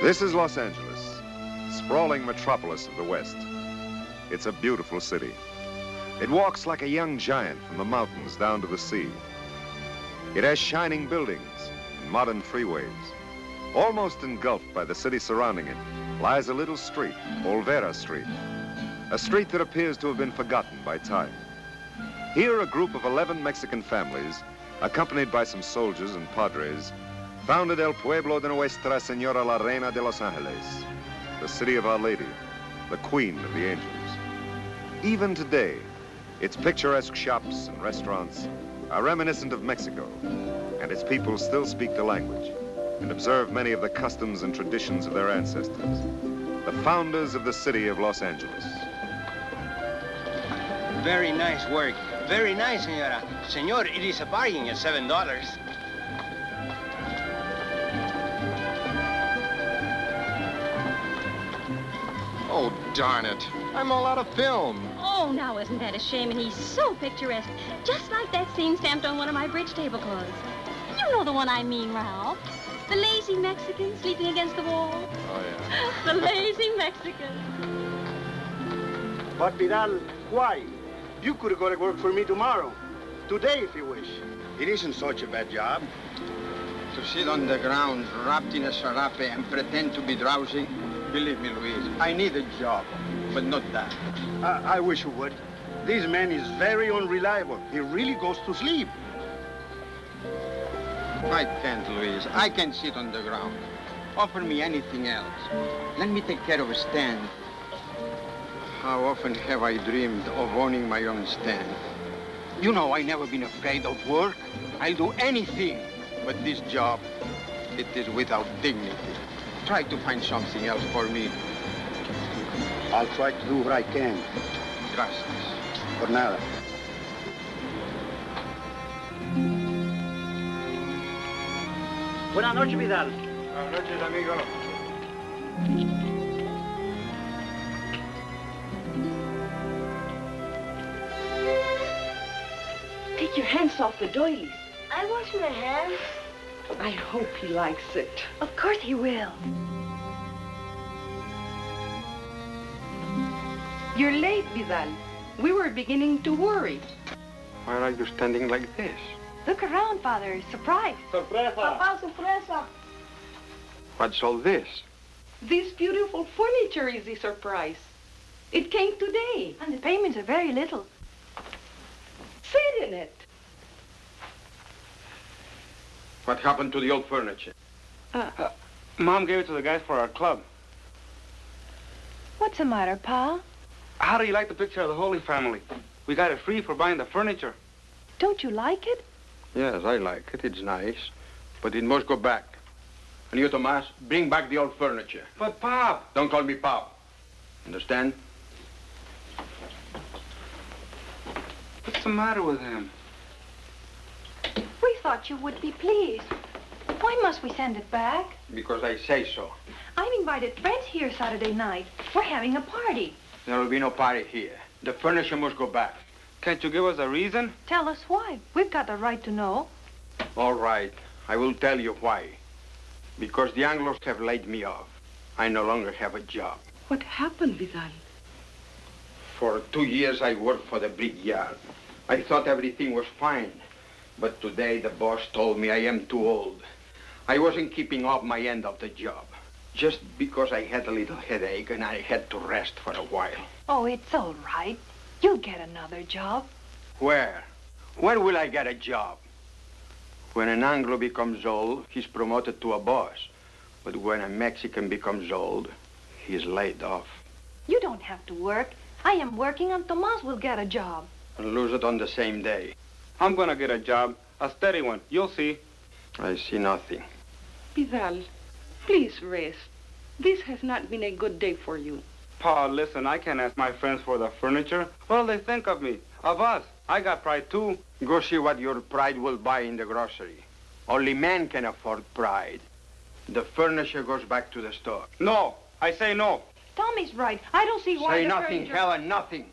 This is Los Angeles, sprawling metropolis of the West. It's a beautiful city. It walks like a young giant from the mountains down to the sea. It has shining buildings and modern freeways. Almost engulfed by the city surrounding it lies a little street, Olvera Street, a street that appears to have been forgotten by time. Here, a group of 11 Mexican families, accompanied by some soldiers and padres, founded El Pueblo de Nuestra Señora la Reina de Los Angeles, the city of Our Lady, the Queen of the Angels. Even today, its picturesque shops and restaurants are reminiscent of Mexico, and its people still speak the language and observe many of the customs and traditions of their ancestors, the founders of the city of Los Angeles. Very nice work. Very nice, senora. Senor, it is a bargain at $7. Oh, darn it. I'm all out of film. Oh, now isn't that a shame? And he's so picturesque. Just like that scene stamped on one of my bridge tablecloths. You know the one I mean, Ralph. The lazy Mexican sleeping against the wall. Oh, yeah. The lazy Mexican. But Vidal, why? You could go to work for me tomorrow. Today, if you wish. It isn't such a bad job. To sit on the ground, wrapped in a sarape, and pretend to be drowsy? Believe me, Luis, I need a job, but not that. I wish you would. This man is very unreliable. He really goes to sleep. I can't, Luis. I can't sit on the ground. Offer me anything else. Let me take care of a stand. How often have I dreamed of owning my own stand? You know, I've never been afraid of work. I'll do anything. But this job, it is without dignity. Try to find something else for me. I'll try to do what I can. Gracias. Por nada. Buenas noches, Vidal. Buenas noches, amigo. Take your hands off the doilies. I wash my hands. I hope he likes it. Of course he will. You're late, Vidal. We were beginning to worry. Why are you standing like this? Look around, Father. Surprise. Papá, sorpresa. What's all this? This beautiful furniture is the surprise. It came today. And the payments are very little. Sit in it. What happened to the old furniture? Mom gave it to the guys for our club. What's the matter, Pa? How do you like the picture of the Holy Family? We got it free for buying the furniture. Don't you like it? Yes, I like it. It's nice. But it must go back. And you, Tomas, bring back the old furniture. But, Pop! Don't call me Pop. Understand? What's the matter with him? We thought you would be pleased. Why must we send it back? Because I say so. I've invited friends here Saturday night. We're having a party. There will be no party here. The furniture must go back. Can't you give us a reason? Tell us why. We've got the right to know. All right. I will tell you why. Because the Anglos have laid me off. I no longer have a job. What happened, Vidal? For 2 years, I worked for the brickyard. I thought everything was fine. But today, the boss told me I am too old. I wasn't keeping up my end of the job. Just because I had a little headache and I had to rest for a while. Oh, it's all right. You'll get another job. Where? Where will I get a job? When an Anglo becomes old, he's promoted to a boss. But when a Mexican becomes old, he's laid off. You don't have to work. I am working and Tomas will get a job. And lose it on the same day. I'm gonna get a job. A steady one. You'll see. I see nothing. Vidal, please rest. This has not been a good day for you. Pa, listen, I can't ask my friends for the furniture. What'll they think of me? Of us? I got pride, too. Go see what your pride will buy in the grocery. Only man can afford pride. The furniture goes back to the store. No. I say no. Tommy's right. I don't see why Say the nothing, furniture... Helen, nothing.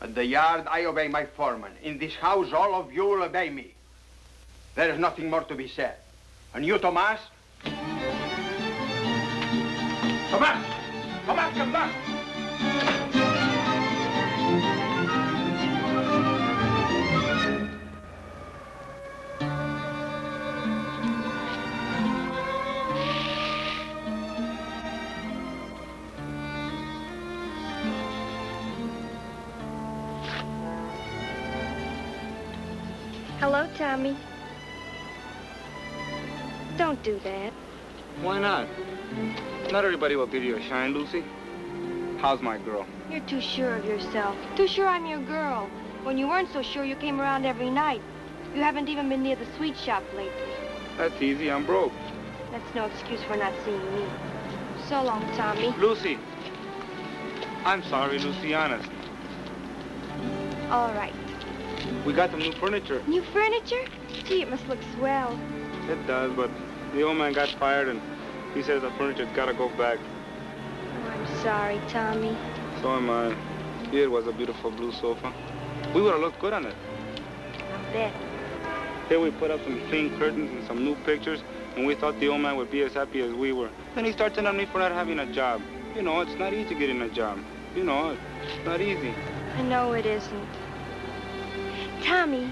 At the yard, I obey my foreman. In this house, all of you will obey me. There is nothing more to be said. And you, Tomas? Come back! Come back, come back! Hello, Tommy. Don't do that. Why not? Not everybody will give you a shine, Lucy. How's my girl? You're too sure of yourself. Too sure I'm your girl. When you weren't so sure, you came around every night. You haven't even been near the sweet shop lately. That's easy, I'm broke. That's no excuse for not seeing me. So long, Tommy. Lucy. I'm sorry, Lucy, honest. All right. We got some new furniture. New furniture? Gee, it must look swell. It does, but the old man got fired and he says the furniture's gotta go back. Oh, I'm sorry, Tommy. So am I. It was a beautiful blue sofa. We would have looked good on it. I'll bet. Here we put up some clean curtains and some new pictures, and we thought the old man would be as happy as we were. Then he started on me for not having a job. You know, it's not easy getting a job. You know, it's not easy. I know it isn't. Tommy,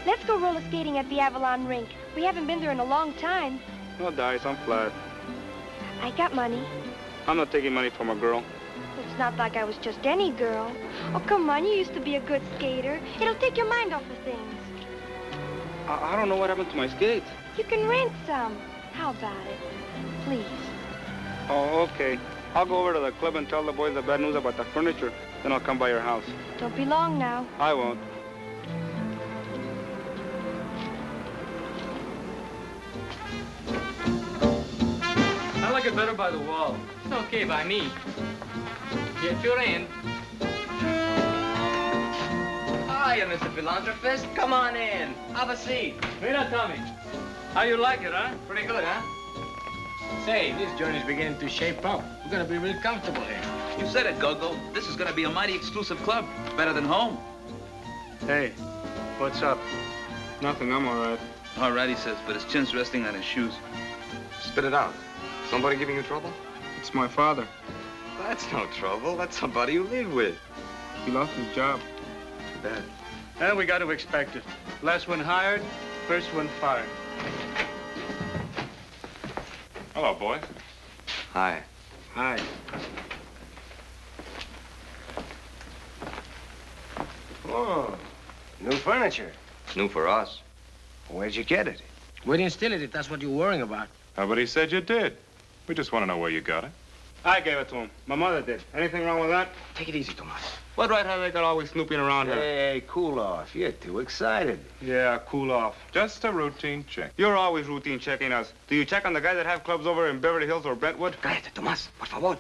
let's go roller skating at the Avalon rink. We haven't been there in a long time. No dice, I'm flat. I got money. I'm not taking money from a girl. It's not like I was just any girl. Oh, come on, you used to be a good skater. It'll take your mind off of things. I don't know what happened to my skates. You can rent some. How about it? Please. Oh, okay. I'll go over to the club and tell the boys the bad news about the furniture. Then I'll come by your house. Don't be long now. I won't. I like it better by the wall. It's okay by me. Get your end. Hiya, Mr. Philanthropist. Come on in. Have a seat. Mira, Tommy. How you like it, huh? Pretty good, huh? Say, this joint is beginning to shape up. We're gonna be real comfortable here. You said it, Gogo. This is gonna be a mighty exclusive club. Better than home. Hey, what's up? Nothing, I'm all right. All right, he says, but his chin's resting on his shoes. Spit it out. Somebody giving you trouble? It's my father. That's no trouble. That's somebody you live with. He lost his job. Too bad. And we got to expect it. Last one hired, first one fired. Hello, boys. Hi. Hi. Oh, new furniture. It's new for us. Where'd you get it? We didn't steal it if that's what you're worrying about. Nobody said you did. We just want to know where you got it. I gave it to him. My mother did. Anything wrong with that? Take it easy, Tomas. What right have they got always snooping around here? Hey, cool off. You're too excited. Yeah, cool off. Just a routine check. You're always routine checking us. Do you check on the guys that have clubs over in Beverly Hills or Brentwood? Cállate, Tomas. Por favor.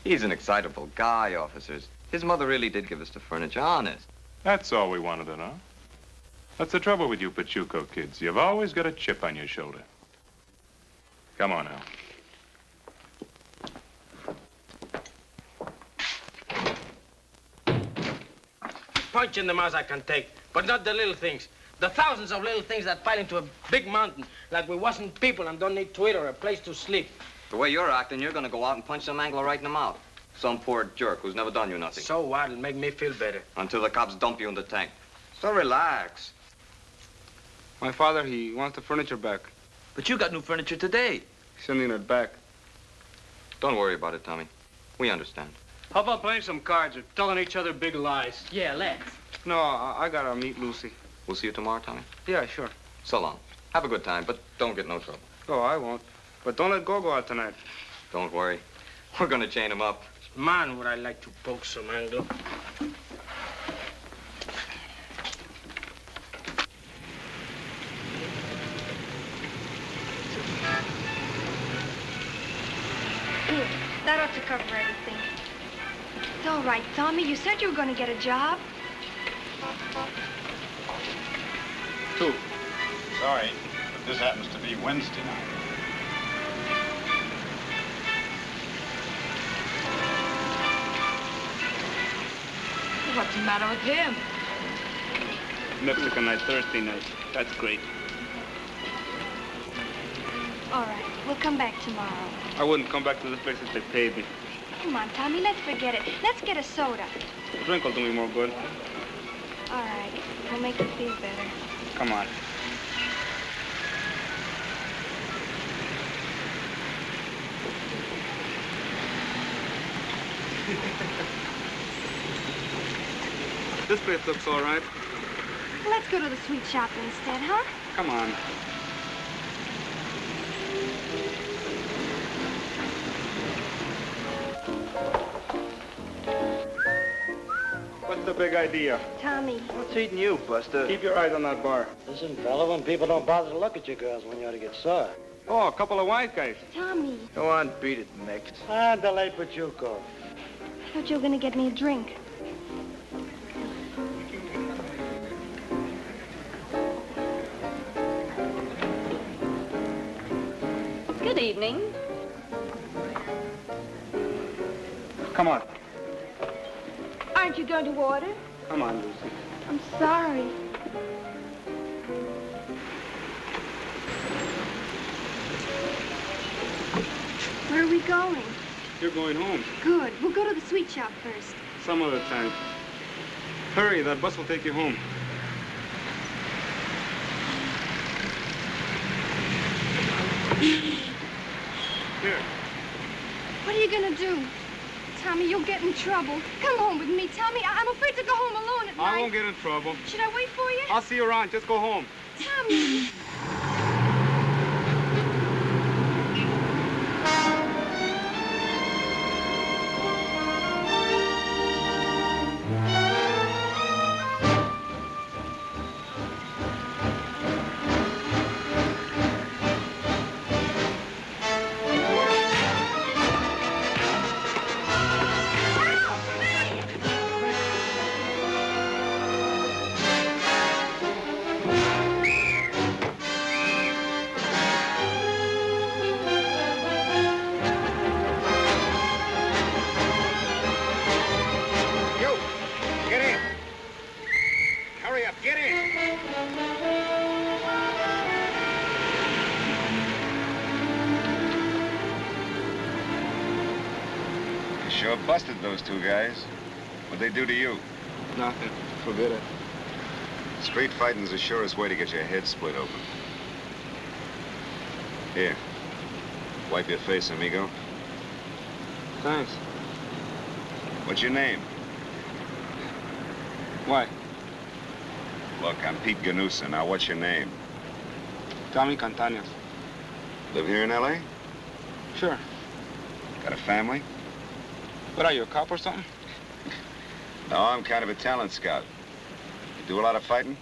He's an excitable guy, officers. His mother really did give us the furniture, honest. That's all we wanted to know. That's the trouble with you Pachuco kids. You've always got a chip on your shoulder. Come on now. Punch in the mouth I can take, but not the little things. The thousands of little things that pile into a big mountain, like we wasn't people and don't need to eat or a place to sleep. The way you're acting, you're gonna go out and punch some angler right in the mouth. Some poor jerk who's never done you nothing. So what? It'll make me feel better. Until the cops dump you in the tank. So relax. My father, he wants the furniture back. But you got new furniture today. He's sending it back. Don't worry about it, Tommy. We understand. How about playing some cards or telling each other big lies? Yeah, let's. No, I gotta meet Lucy. We'll see you tomorrow, Tommy. Yeah, sure. So long. Have a good time, but don't get no trouble. Oh, I won't. But don't let Gogo out tonight. Don't worry. We're gonna chain him up. Man, would I like to poke some angle. Here, that ought to cover everything. It's all right, Tommy. You said you were going to get a job. Two. Sorry, but this happens to be Wednesday night. What's the matter with him? Mexican night, Thursday night. That's great. All right. We'll come back tomorrow. I wouldn't come back to this place if they paid me. Come on, Tommy, let's forget it. Let's get a soda. A drink will do me more good. All right. We'll make you feel better. Come on. This place looks all right. Let's go to the sweet shop instead, huh? Come on. What's the big idea? Tommy. What's eating you, Buster? Keep your eyes on that bar. Listen, fella, when people don't bother to look at you girls when you ought to get sore. Oh, a couple of white guys. Tommy. Go on, beat it, Mix. Ah, delay Pachuco. I thought you were going to get me a drink. Good evening. Come on. Aren't you going to order? Come on, Lucy. I'm sorry. Where are we going? You're going home. Good. We'll go to the sweet shop first. Some other time. Hurry, that bus will take you home. Here. What are you going to do? Tommy, you'll get in trouble. Come home with me, Tommy. I'm afraid to go home alone at night. I won't get in trouble. Should I wait for you? I'll see you around. Just go home. Tommy. Sure busted those two guys. What'd they do to you? Nothing. Forget it. Street fighting's the surest way to get your head split open. Here. Wipe your face, amigo. Thanks. What's your name? Why? Look, I'm Pete Ganusa. Now, what's your name? Tommy Cantañas. Live here in L.A.? Sure. Got a family? What are you, a cop or something? No, I'm kind of a talent scout. You do a lot of fighting?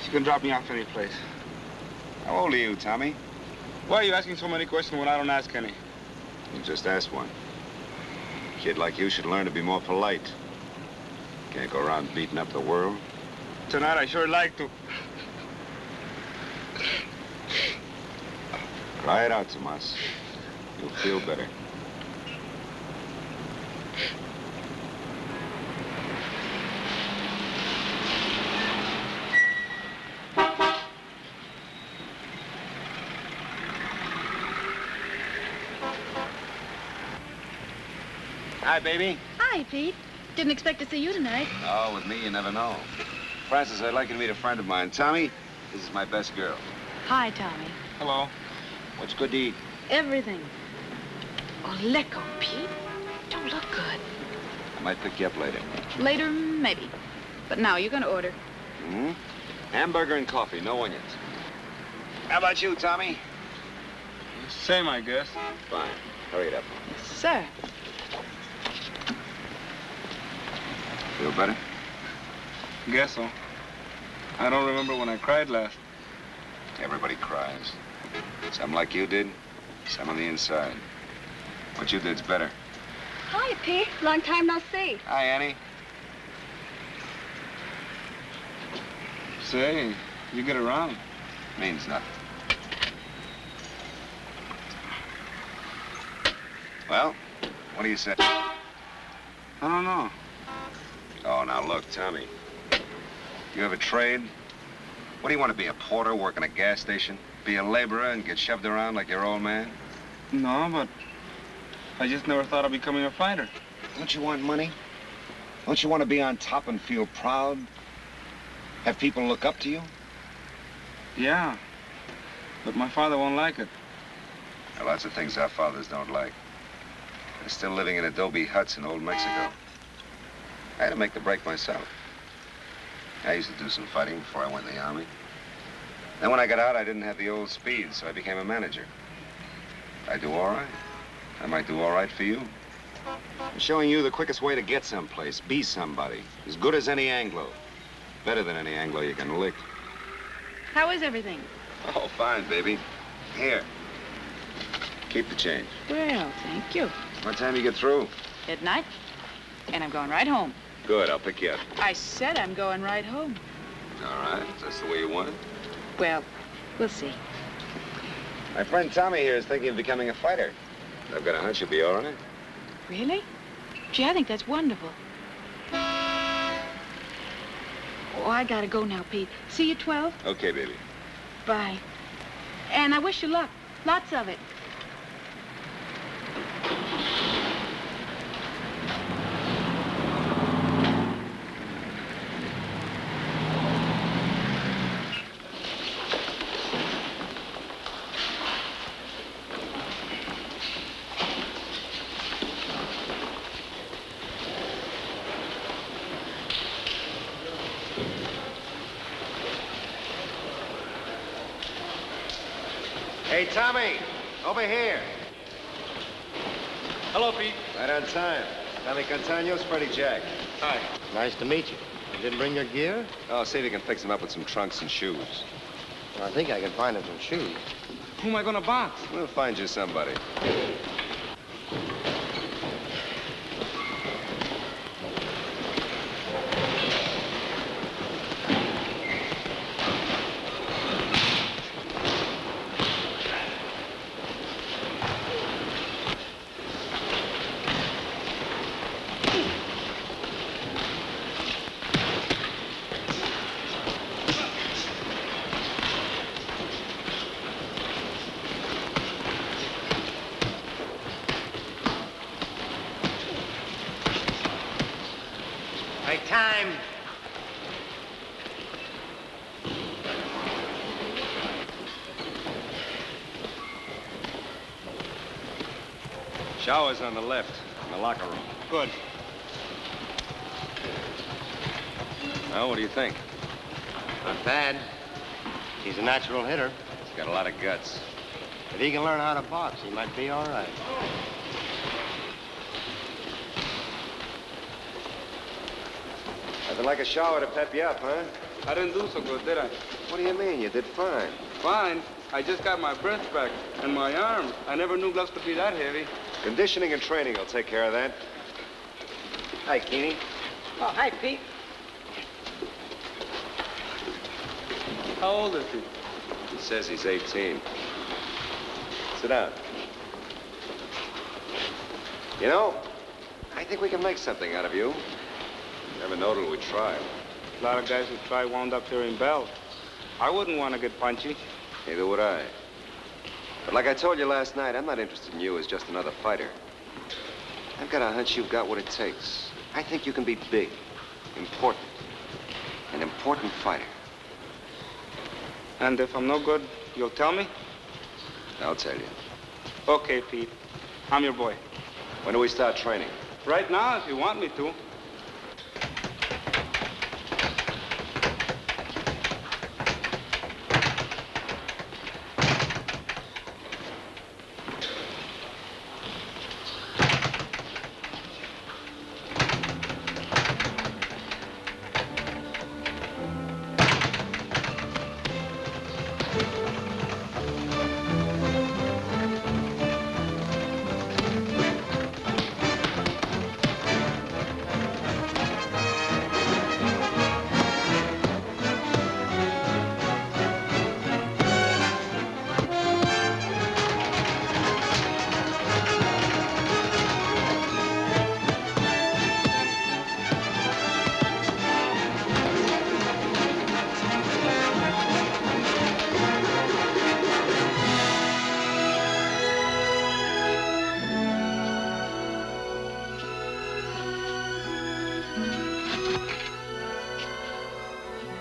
You can drop me off any place. How old are you, Tommy? Why are you asking so many questions when I don't ask any? You just asked one. A kid like you should learn to be more polite. Can't go around beating up the world. Tonight, I sure like to. Cry it out, Tomas. You'll feel better. Hi, baby. Hi, Pete. Didn't expect to see you tonight. Oh, with me, you never know. Francis, I'd like you to meet a friend of mine. Tommy, this is my best girl. Hi, Tommy. Hello. What's good to eat? Everything. Oh, let go, Pete. Don't look good. I might pick you up later. Later, maybe. But now you're gonna order. Hmm? Hamburger and coffee, no onions. How about you, Tommy? Same, I guess. Fine. Hurry it up. Yes, sir. Feel better? Guess so. I don't remember when I cried last. Everybody cries. Some like you did, some on the inside. What you did's better. Hi, Pete. Long time no see. Hi, Annie. Say, you get around. Means nothing. Well, what do you say? I don't know. Oh, now look, Tommy. You have a trade? What do you want to be, a porter, work in a gas station? Be a laborer and get shoved around like your old man? No, but I just never thought of becoming a fighter. Don't you want money? Don't you want to be on top and feel proud? Have people look up to you? Yeah, but my father won't like it. There are lots of things our fathers don't like. They're still living in adobe huts in old Mexico. I had to make the break myself. I used to do some fighting before I went in the army. Then when I got out, I didn't have the old speed, so I became a manager. I do all right. I might do all right for you. I'm showing you the quickest way to get someplace. Be somebody. As good as any Anglo. Better than any Anglo you can lick. How is everything? Oh, fine, baby. Here. Keep the change. Well, thank you. What time you get through? At night. And I'm going right home. Good, I'll pick you up. I said I'm going right home. All right, that's the way you want it. Well, we'll see. My friend Tommy here is thinking of becoming a fighter. I've got a hunch you'll be all right. Really? Gee, I think that's wonderful. Oh, I gotta go now, Pete. See you at 12? Okay, baby. Bye. And I wish you luck. Lots of it. Hey, Tommy, over here. Hello, Pete. Right on time. Tommy Catanios, Freddie Jack. Hi. Nice to meet you. You didn't bring your gear? Oh, see if you can fix him up with some trunks and shoes. Well, I think I can find him some shoes. Who am I gonna box? We'll find you somebody. Hey, time. Shower's on the left, in the locker room. Good. Now, what do you think? Not bad. He's a natural hitter. He's got a lot of guts. If he can learn how to box, he might be all right. Nothing like a shower to pep you up, huh? I didn't do so good, did I? What do you mean? You did fine. Fine. I just got my breath back. And my arm. I never knew gloves could be that heavy. Conditioning and training will take care of that. Hi, Keeney. Oh, hi, Pete. How old is he? He says he's 18. Sit down. You know, I think we can make something out of you. Never know till we try. A lot of guys who try wound up hearing bells. I wouldn't want to get punchy. Neither would I. But like I told you last night, I'm not interested in you as just another fighter. I've got a hunch you've got what it takes. I think you can be big, important, an important fighter. And if I'm no good, you'll tell me? I'll tell you. Okay, Pete. I'm your boy. When do we start training? Right now, if you want me to.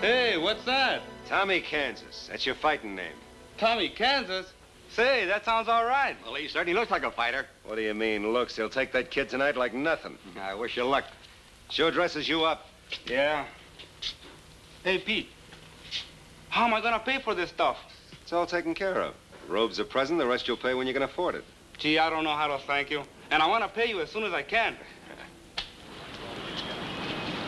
Hey, what's that? Tommy, Kansas. That's your fighting name. Tommy, Kansas? Say, that sounds all right. Well, he certainly looks like a fighter. What do you mean, looks? He'll take that kid tonight like nothing. I wish you luck. Sure dresses you up. Yeah. Hey, Pete. How am I gonna pay for this stuff? It's all taken care of. The robe's a present, the rest you'll pay when you can afford it. Gee, I don't know how to thank you. And I want to pay you as soon as I can.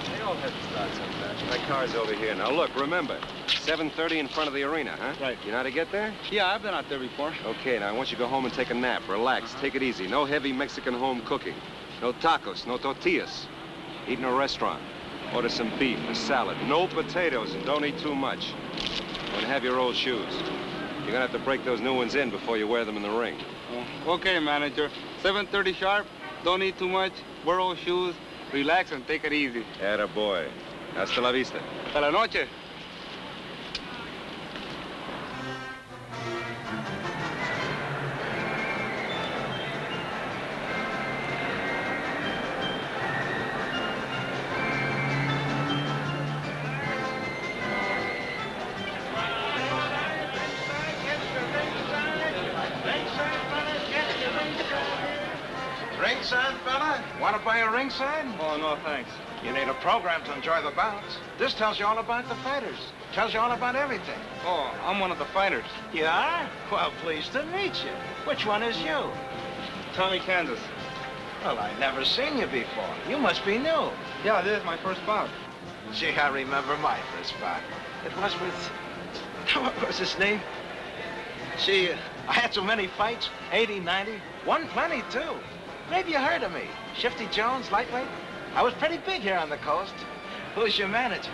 They all have to start sometime. My car's over here. Now, look, remember, 7:30 in front of the arena, huh? Right. You know how to get there? Yeah, I've been out there before. Okay, now I want you to go home and take a nap. Relax, take it easy. No heavy Mexican home cooking. No tacos, no tortillas. Eat in a restaurant. Order some beef, a salad. No potatoes, and don't eat too much. And have your old shoes. You're gonna have to break those new ones in before you wear them in the ring. Oh, okay, manager. 7:30 sharp. Don't eat too much. Wear old shoes. Relax and take it easy. Atta boy. Hasta la vista. Hasta la noche. Ringside, fella? Want to buy a ringside? Oh, no, thanks. You need a program to enjoy the bouts. This tells you all about the fighters. Tells you all about everything. Oh, I'm one of the fighters. You are? Well, pleased to meet you. Which one is you? Tommy, Kansas. Well, I never seen you before. You must be new. Yeah, this is my first bout. Gee, I remember my first bout. It was with... What was his name? Gee, I had so many fights. 80, 90. Won plenty, too. Maybe you heard of me. Shifty Jones, lightweight. I was pretty big here on the coast. Who's your manager?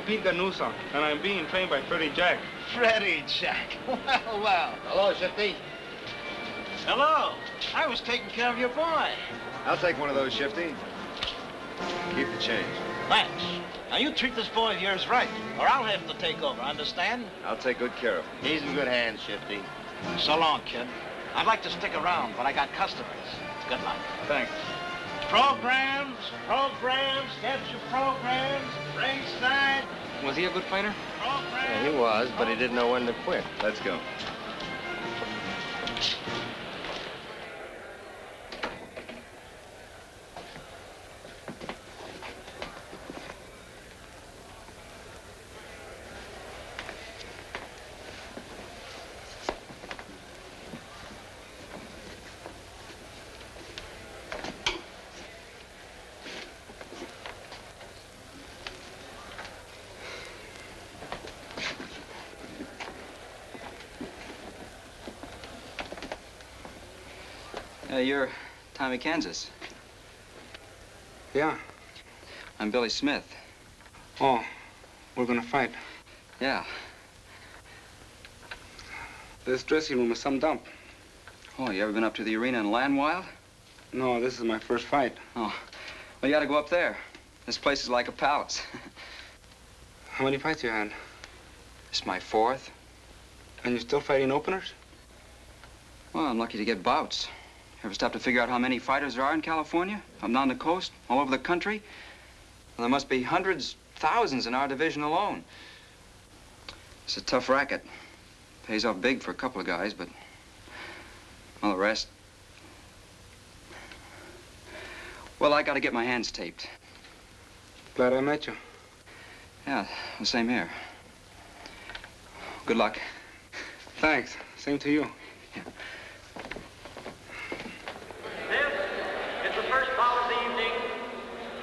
Pete Ganusa, and I'm being trained by Freddie Jack. Freddie Jack. Well. Hello, Shifty. Hello. I was taking care of your boy. I'll take one of those, Shifty. Keep the change. Thanks. Now, you treat this boy of yours right, or I'll have to take over, understand? I'll take good care of him. He's in good hands, Shifty. So long, kid. I'd like to stick around, but I got customers. Good luck. Thanks. Programs, get your programs, ringside. Was he a good fighter? Yeah, he was, but he didn't know when to quit. Let's go. You're Tommy, Kansas. Yeah. I'm Billy Smith. Oh, we're gonna fight. Yeah. This dressing room is some dump. Oh, you ever been up to the arena in Landwild? No, this is my first fight. Oh, well, you ought to go up there. This place is like a palace. How many fights you had? It's my fourth. And you're still fighting openers? Well, I'm lucky to get bouts. Ever stop to figure out how many fighters there are in California? Up down the coast, all over the country? Well, there must be hundreds, thousands in our division alone. It's a tough racket. Pays off big for a couple of guys, but... well, the rest... well, I gotta get my hands taped. Glad I met you. Yeah, the same here. Good luck. Thanks. Same to you. Yeah. This is the first bout of the evening.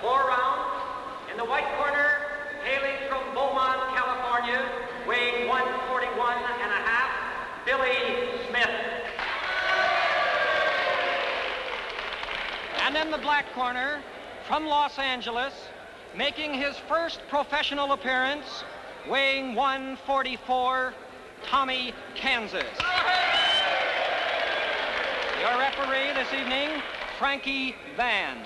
4 rounds. In the white corner, hailing from Beaumont, California, weighing 141 and a half, Billy Smith. And in the black corner, from Los Angeles, making his first professional appearance, weighing 144, Tommy, Kansas. Your referee this evening, Frankie Van.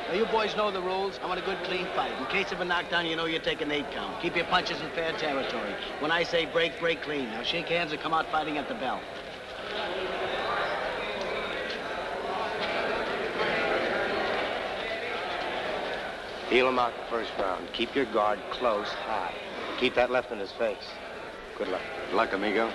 Now, you boys know the rules. I want a good, clean fight. In case of a knockdown, you know you take an 8 count. Keep your punches in fair territory. When I say break, break clean. Now, shake hands and come out fighting at the bell. Heel him out the first round. Keep your guard close, high. Keep that left in his face. Good luck. Good luck, amigo.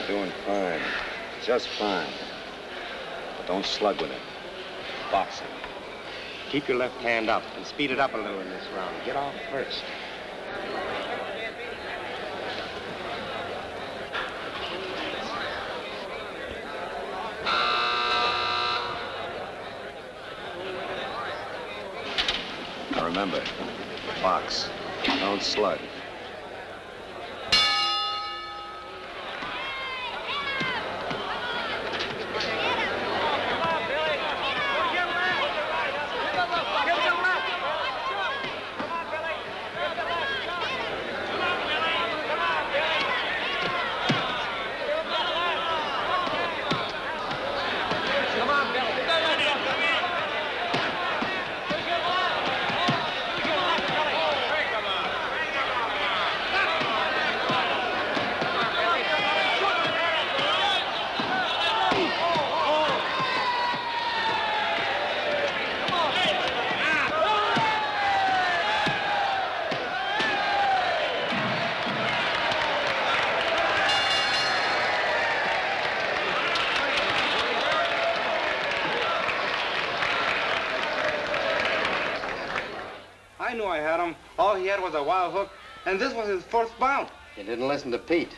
Doing fine. Just fine. But don't slug with it. Boxing. Keep your left hand up and speed it up a little in this round. Get off first. Now remember, box. Don't slug. I knew I had him. All he had was a wild hook, and this was his first bout. You didn't listen to Pete.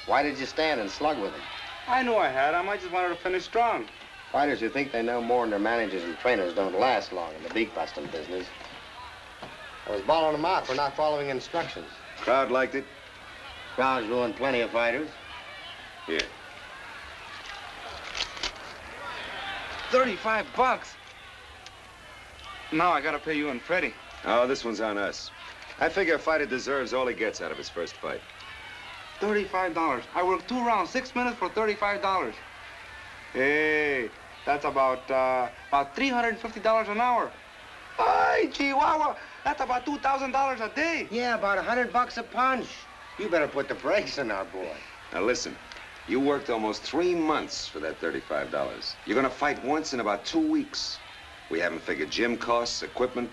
Why did you stand and slug with him? I knew I had him. I just wanted to finish strong. Fighters who think they know more than their managers and trainers don't last long in the beak busting business. I was bawling them out for not following instructions. Crowd liked it. Crowds ruined plenty of fighters. Here. $35. Now I gotta pay you and Freddie. Oh, this one's on us. I figure a fighter deserves all he gets out of his first fight. $35. I worked 2 rounds, 6 minutes for $35. Hey, that's about $350 an hour. Ay, Chihuahua, that's about $2,000 a day. Yeah, about $100 a punch. You better put the brakes on our boy. Now listen, you worked almost 3 months for that $35. You're gonna fight once in about 2 weeks. We haven't figured gym costs, equipment,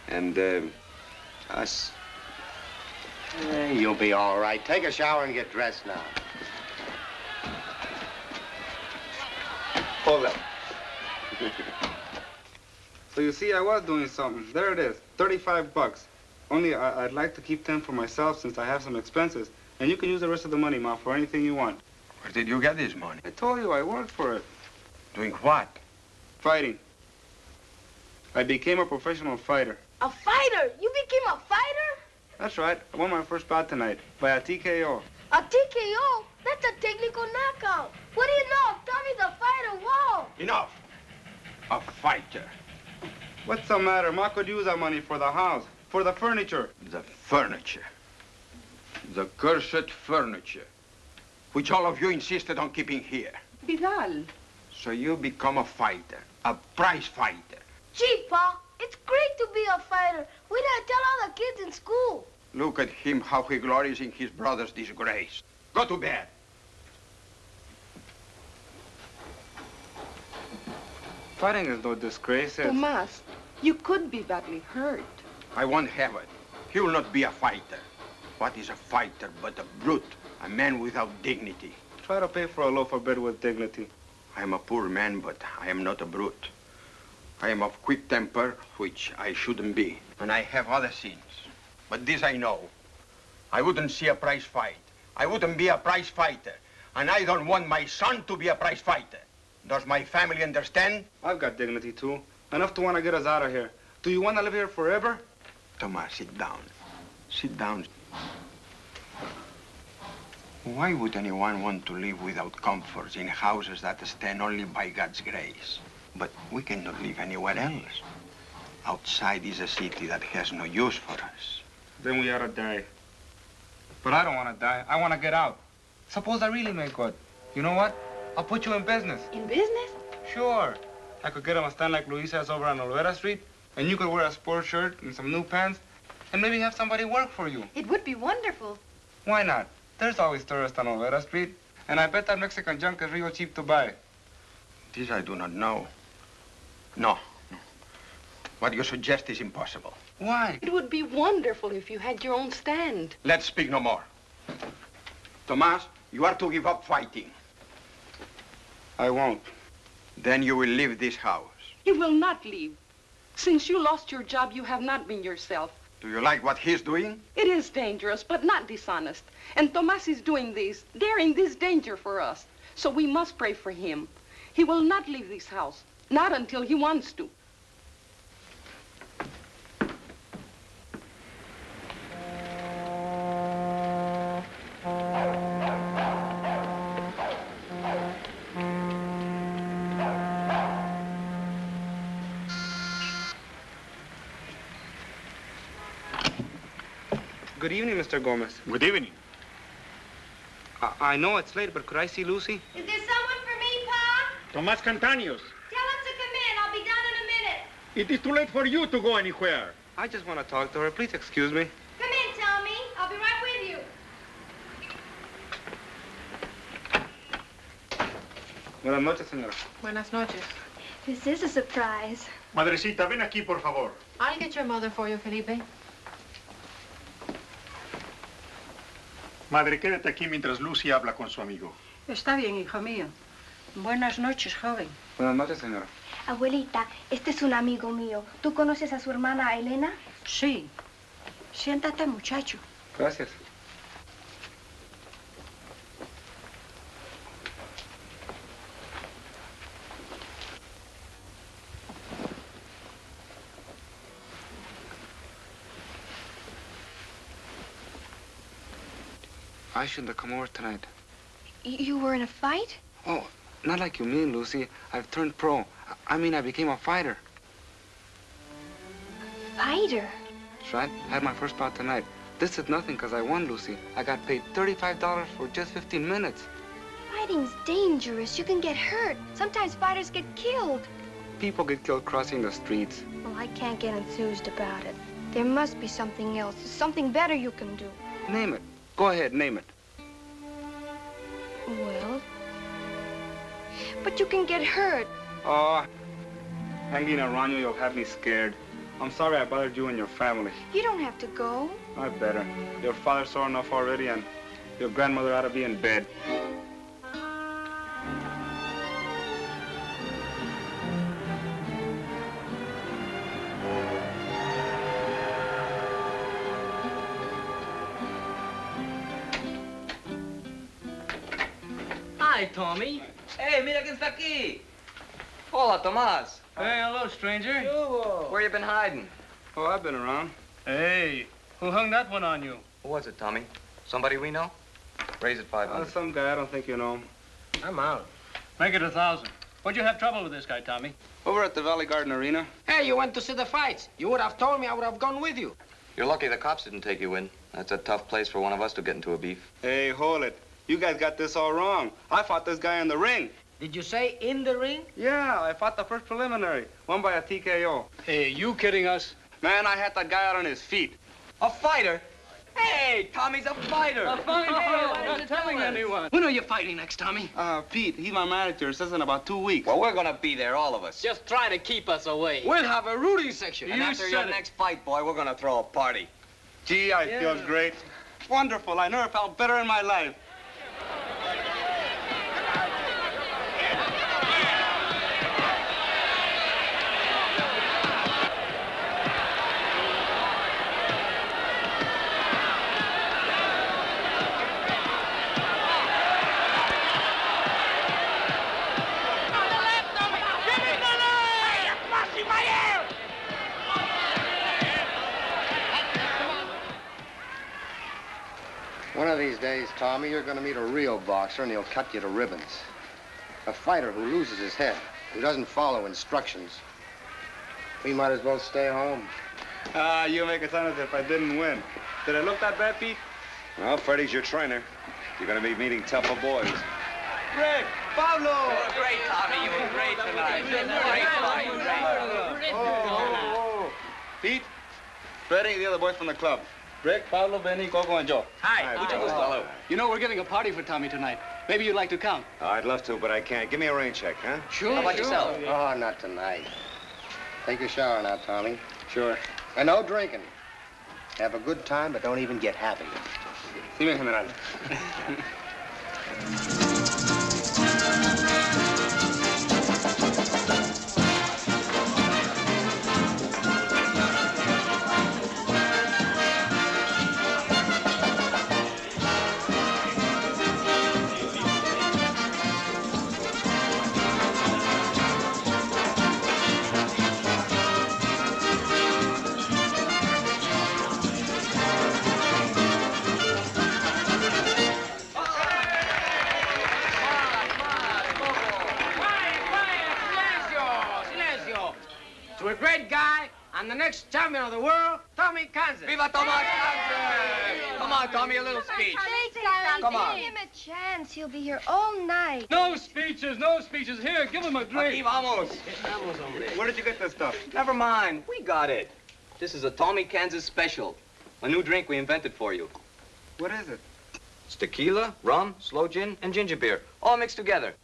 and us. You'll be all right. Take a shower and get dressed now. Hold up. So you see, I was doing something. There it is, $35. Only I'd like to keep 10 for myself since I have some expenses. And you can use the rest of the money, Ma, for anything you want. Where did you get this money? I told you I worked for it. Doing what? Fighting. I became a professional fighter. A fighter? You became a fighter? That's right. I won my first bout tonight by a TKO. A TKO? That's a technical knockout. What do you know? Tommy's a fighter. Whoa! Enough. A fighter. What's the matter? Ma could use that money for the house, for the furniture. The furniture. The cursed furniture, which all of you insisted on keeping here. Vidal. So you become a fighter, a prize fighter. Gee, Pa, it's great to be a fighter. Wait till I tell all the kids in school. Look at him, how he glories in his brother's disgrace. Go to bed. Fighting is no disgrace. Tomas, you could be badly hurt. I won't have it. He will not be a fighter. What is a fighter but a brute, a man without dignity? Try to pay for a loaf of bread with dignity. I am a poor man, but I am not a brute. I am of quick temper, which I shouldn't be. And I have other sins. But this I know. I wouldn't see a prize fight. I wouldn't be a prize fighter. And I don't want my son to be a prize fighter. Does my family understand? I've got dignity, too. Enough to want to get us out of here. Do you want to live here forever? Tomas, sit down. Sit down. Why would anyone want to live without comforts in houses that stand only by God's grace? But we cannot live anywhere else. Outside is a city that has no use for us. Then we ought to die. But I don't want to die. I want to get out. Suppose I really make good. You know what? I'll put you in business. In business? Sure. I could get him a stand like Luis has over on Olvera Street, and you could wear a sports shirt and some new pants, and maybe have somebody work for you. It would be wonderful. Why not? There's always tourists on Olvera Street, and I bet that Mexican junk is real cheap to buy. This I do not know. No. What you suggest is impossible. Why? It would be wonderful if you had your own stand. Let's speak no more. Tomas, you are to give up fighting. I won't. Then you will leave this house. You will not leave. Since you lost your job, you have not been yourself. Do you like what he's doing? It is dangerous, but not dishonest. And Tomas is doing this, daring this danger for us. So we must pray for him. He will not leave this house, not until he wants to. Good evening, Mr. Gomez. Good evening. I know it's late, but could I see Lucy? Is there someone for me, Pa? Tomas Cantanios. Tell him to come in. I'll be down in a minute. It is too late for you to go anywhere. I just want to talk to her. Please excuse me. Come in, Tommy. I'll be right with you. Buenas noches, señora. Buenas noches. This is a surprise. Madrecita, ven aquí, por favor. I'll get your mother for you, Felipe. Madre, quédate aquí mientras Lucy habla con su amigo. Está bien, hijo mío. Buenas noches, joven. Buenas noches, señora. Abuelita, este es un amigo mío. ¿Tú conoces a su hermana Elena? Sí. Siéntate, muchacho. Gracias. I shouldn't have come over tonight. You were in a fight? Oh, not like you mean, Lucy. I've turned pro. I mean, I became a fighter. Fighter? That's right. I had my first bout tonight. This is nothing because I won, Lucy. I got paid $35 for just 15 minutes. Fighting's dangerous. You can get hurt. Sometimes fighters get killed. People get killed crossing the streets. Well, I can't get enthused about it. There must be something else, something better you can do. Name it. Go ahead, name it. Well, but you can get hurt. Oh, hanging around you, you'll have me scared. I'm sorry I bothered you and your family. You don't have to go. I better. Your father's sore enough already, and your grandmother ought to be in bed. Hi, Tommy. Hey, mira quién está aquí. Hola, Tomás. Hey, hello, stranger. Where you been hiding? Oh, I've been around. Hey, who hung that one on you? Who was it, Tommy? Somebody we know? Raise it 500. Some guy, I don't think you know him. I'm out. Make it 1,000. What'd you have trouble with this guy, Tommy? Over at the Valley Garden Arena. Hey, you went to see the fights. You would have told me, I would have gone with you. You're lucky the cops didn't take you in. That's a tough place for one of us to get into a beef. Hey, hold it. You guys got this all wrong. I fought this guy in the ring. Did you say in the ring? Yeah, I fought the first preliminary. Won by a TKO. Hey, you kidding us? Man, I had that guy out on his feet. A fighter? Hey, Tommy's a fighter. A fighter? Not telling anyone. When are you fighting next, Tommy? Pete, he's my manager. Says in about 2 weeks. Well, we're gonna be there, all of us. Just try to keep us away. We'll have a rooting section. And after your next fight, boy, we're gonna throw a party. Gee, I feel great. Wonderful. I never felt better in my life. One of these days, Tommy, you're going to meet a real boxer and he'll cut you to ribbons. A fighter who loses his head, who doesn't follow instructions. We might as well stay home. You make it sound as if I didn't win. Did I look that bad, Pete? Well, Freddie's your trainer. You're going to be meeting tougher boys. Greg, Pablo! You were great, Tommy. You were great tonight. Great fight. Oh. Pete, Freddie, the other boys from the club. Greg, Pablo, Benny, Coco, and Joe. Hi. Hello. You know, we're giving a party for Tommy tonight. Maybe you'd like to come. Oh, I'd love to, but I can't. Give me a rain check, huh? Sure. How about yourself? Oh, not tonight. Take a shower now, Tommy. Sure. And no drinking. Have a good time, but don't even get happy. Sí, mi general. To a great guy and the next champion of the world, Tommy Kansas. Viva Tommy Kansas! Come on, Tommy, a little speech. Come on. Give him a chance. He'll be here all night. No speeches, no speeches. Here, give him a drink. Aquí vamos. Where did you get this stuff? Never mind. We got it. This is a Tommy Kansas special. A new drink we invented for you. What is it? It's tequila, rum, sloe gin, and ginger beer, all mixed together.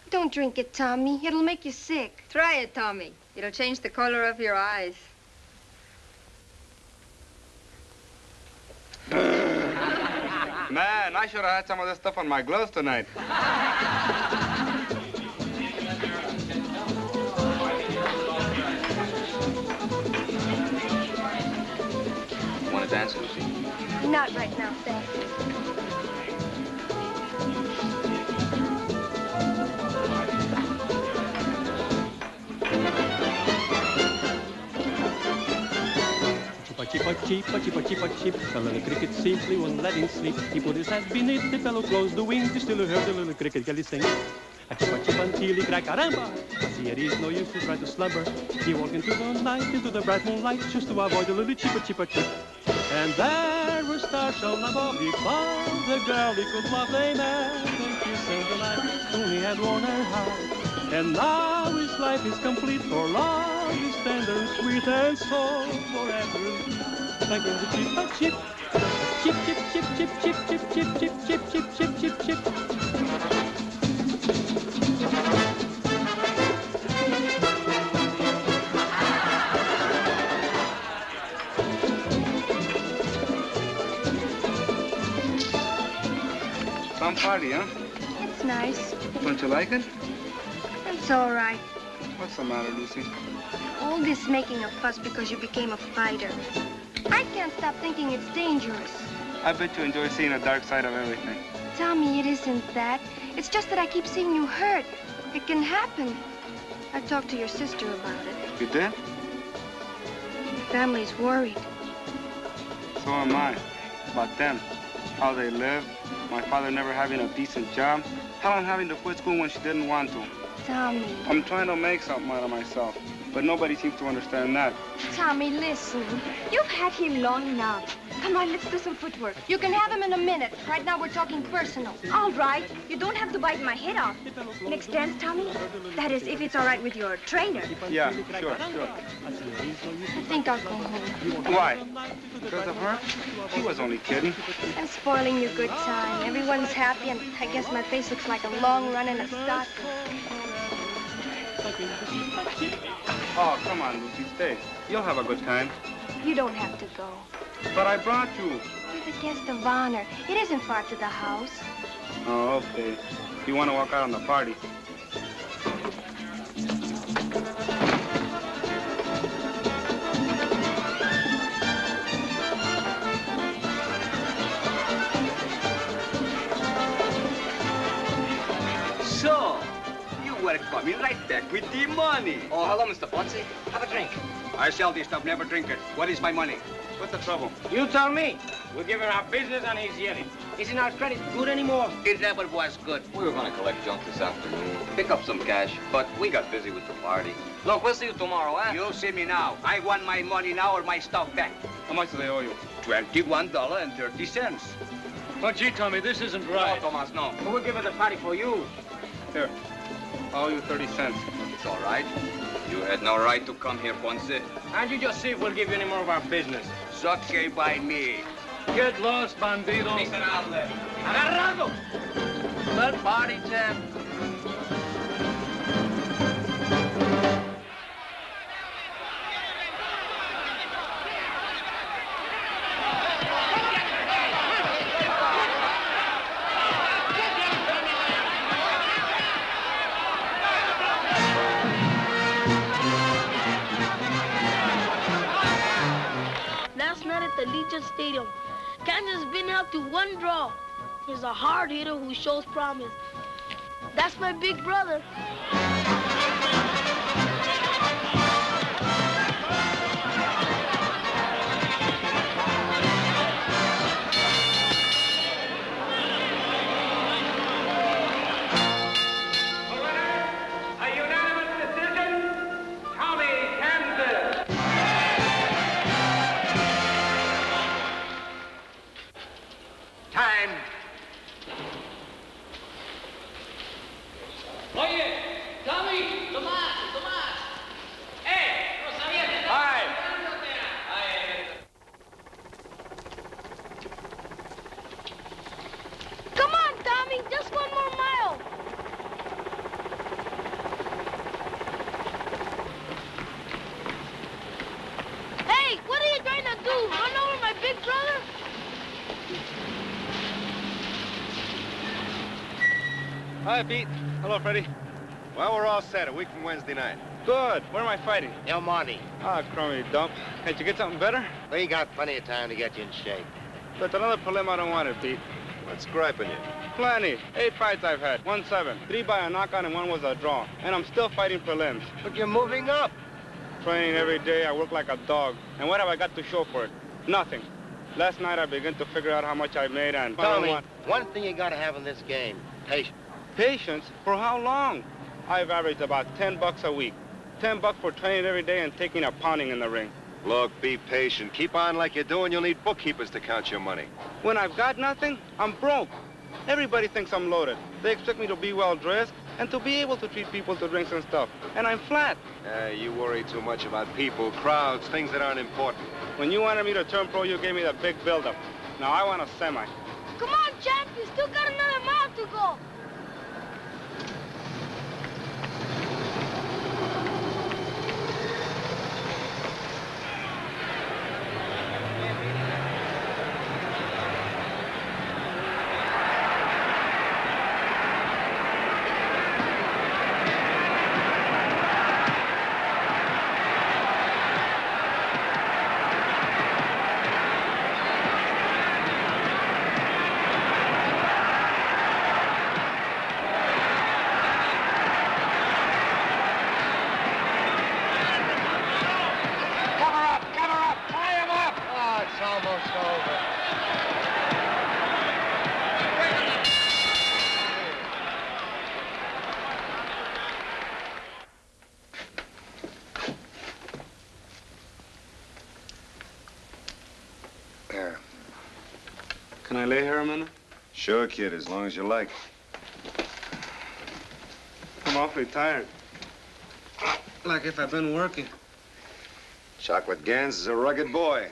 Don't drink it, Tommy. It'll make you sick. Try it, Tommy. It'll change the color of your eyes. Man, I should have had some of this stuff on my gloves tonight. You want to dance, Lucy? Not right now, thanks. Chippa, chippa, chippa, chippa, chip. The little cricket simply wouldn't let him sleep. He put his head beneath the pillow, closed the wings. He still heard the little cricket gully sing. A chippa, chippa until he cried, caramba! See, it is no use to try to slumber. He walked into the night, into the bright moonlight, just to avoid the little chippa, chippa, chip. And there were stars shone above. He found the girl he could love. They met and kissed in the night. Soon he had worn her heart. And now his life is complete, for love is tender, sweet, and so forever. Thank you, chip, a chip, chip, chip, chip, chip, chip, chip, chip, chip, chip, chip, chip, chip, chip. Some party, huh? It's nice. Don't you like it? It's all right. What's the matter, Lucy? All this making a fuss because you became a fighter. I can't stop thinking it's dangerous. I bet you enjoy seeing the dark side of everything. Tommy, it isn't that. It's just that I keep seeing you hurt. It can happen. I talked to your sister about it. You did? Your family's worried. So am I. About them. How they live. My father never having a decent job. Helen having to quit school when she didn't want to. Tommy. I'm trying to make something out of myself. But nobody seems to understand that. Tommy, listen. You've had him long enough. Come on, let's do some footwork. You can have him in a minute. Right now, we're talking personal. All right. You don't have to bite my head off. Next dance, Tommy? That is, if it's all right with your trainer. Yeah, sure. I think I'll go home. Why? Because of her? She was only kidding. I'm spoiling your good time. Everyone's happy, and I guess my face looks like a long run in a stock. Oh, come on, Lucy, stay. You'll have a good time. You don't have to go. But I brought you. You're the guest of honor. It isn't far to the house. Oh, okay. You want to walk out on the party? So, you were coming right back with the money. Oh, hello, Mr. Ponce. Have a drink. I sell this stuff, never drink it. What is my money? What's the trouble? You tell me. We give him our business and he's yelling. Isn't our credit good anymore? It never was good. We were gonna collect junk this afternoon, pick up some cash, but we got busy with the party. Look, we'll see you tomorrow, huh? You'll see me now. I want my money now or my stuff back. How much do they owe you? $21.30. Oh, gee, Tommy, this isn't right. No, Tomas, no. We'll give it the party for you. Here, I owe you 30 cents. It's all right. You had no right to come here, Ponce. And you just see if we'll give you any more of our business. It's okay by me. Get lost, bandido. Miserable. Agarrado! Well, party time. Last night at the Legion Stadium, Kansas has been held to one draw. He's a hard hitter who shows promise. That's my big brother. A unanimous decision, Tommy Kansas. Time. Oye, Tommy, Tomás. Rosaviente. Hi. Come on, Tommy, just one more mile. Hey, what are you trying to do? Run over my big brother? Hi, Pete. Hello, Freddie. Well, we're all set. A week from Wednesday night. Good. Where am I fighting? El Monte. Ah, crummy dump. Can't you get something better? We got plenty of time to get you in shape. But another prelim I don't want it, Pete. What's griping you? Plenty. 8 fights I've had. 1-7. 3 by a knockout and 1 was a draw. And I'm still fighting prelims. But you're moving up. Training every day. I work like a dog. And what have I got to show for it? Nothing. Last night I began to figure out how much I made and... Tommy, one thing you gotta have in this game, patience. Patience? For how long? I've averaged about $10 a week. $10 for training every day and taking a pounding in the ring. Look, be patient. Keep on like you're doing. You'll need bookkeepers to count your money. When I've got nothing, I'm broke. Everybody thinks I'm loaded. They expect me to be well-dressed and to be able to treat people to drinks and stuff. And I'm flat. You worry too much about people, crowds, things that aren't important. When you wanted me to turn pro, you gave me the big build-up. Now I want a semi. Come on, champ, you still got another mile to go. Can I lay here a minute? Sure, kid, as long as you like. I'm awfully tired. Like if I've been working. Chocolate Gans is a rugged boy.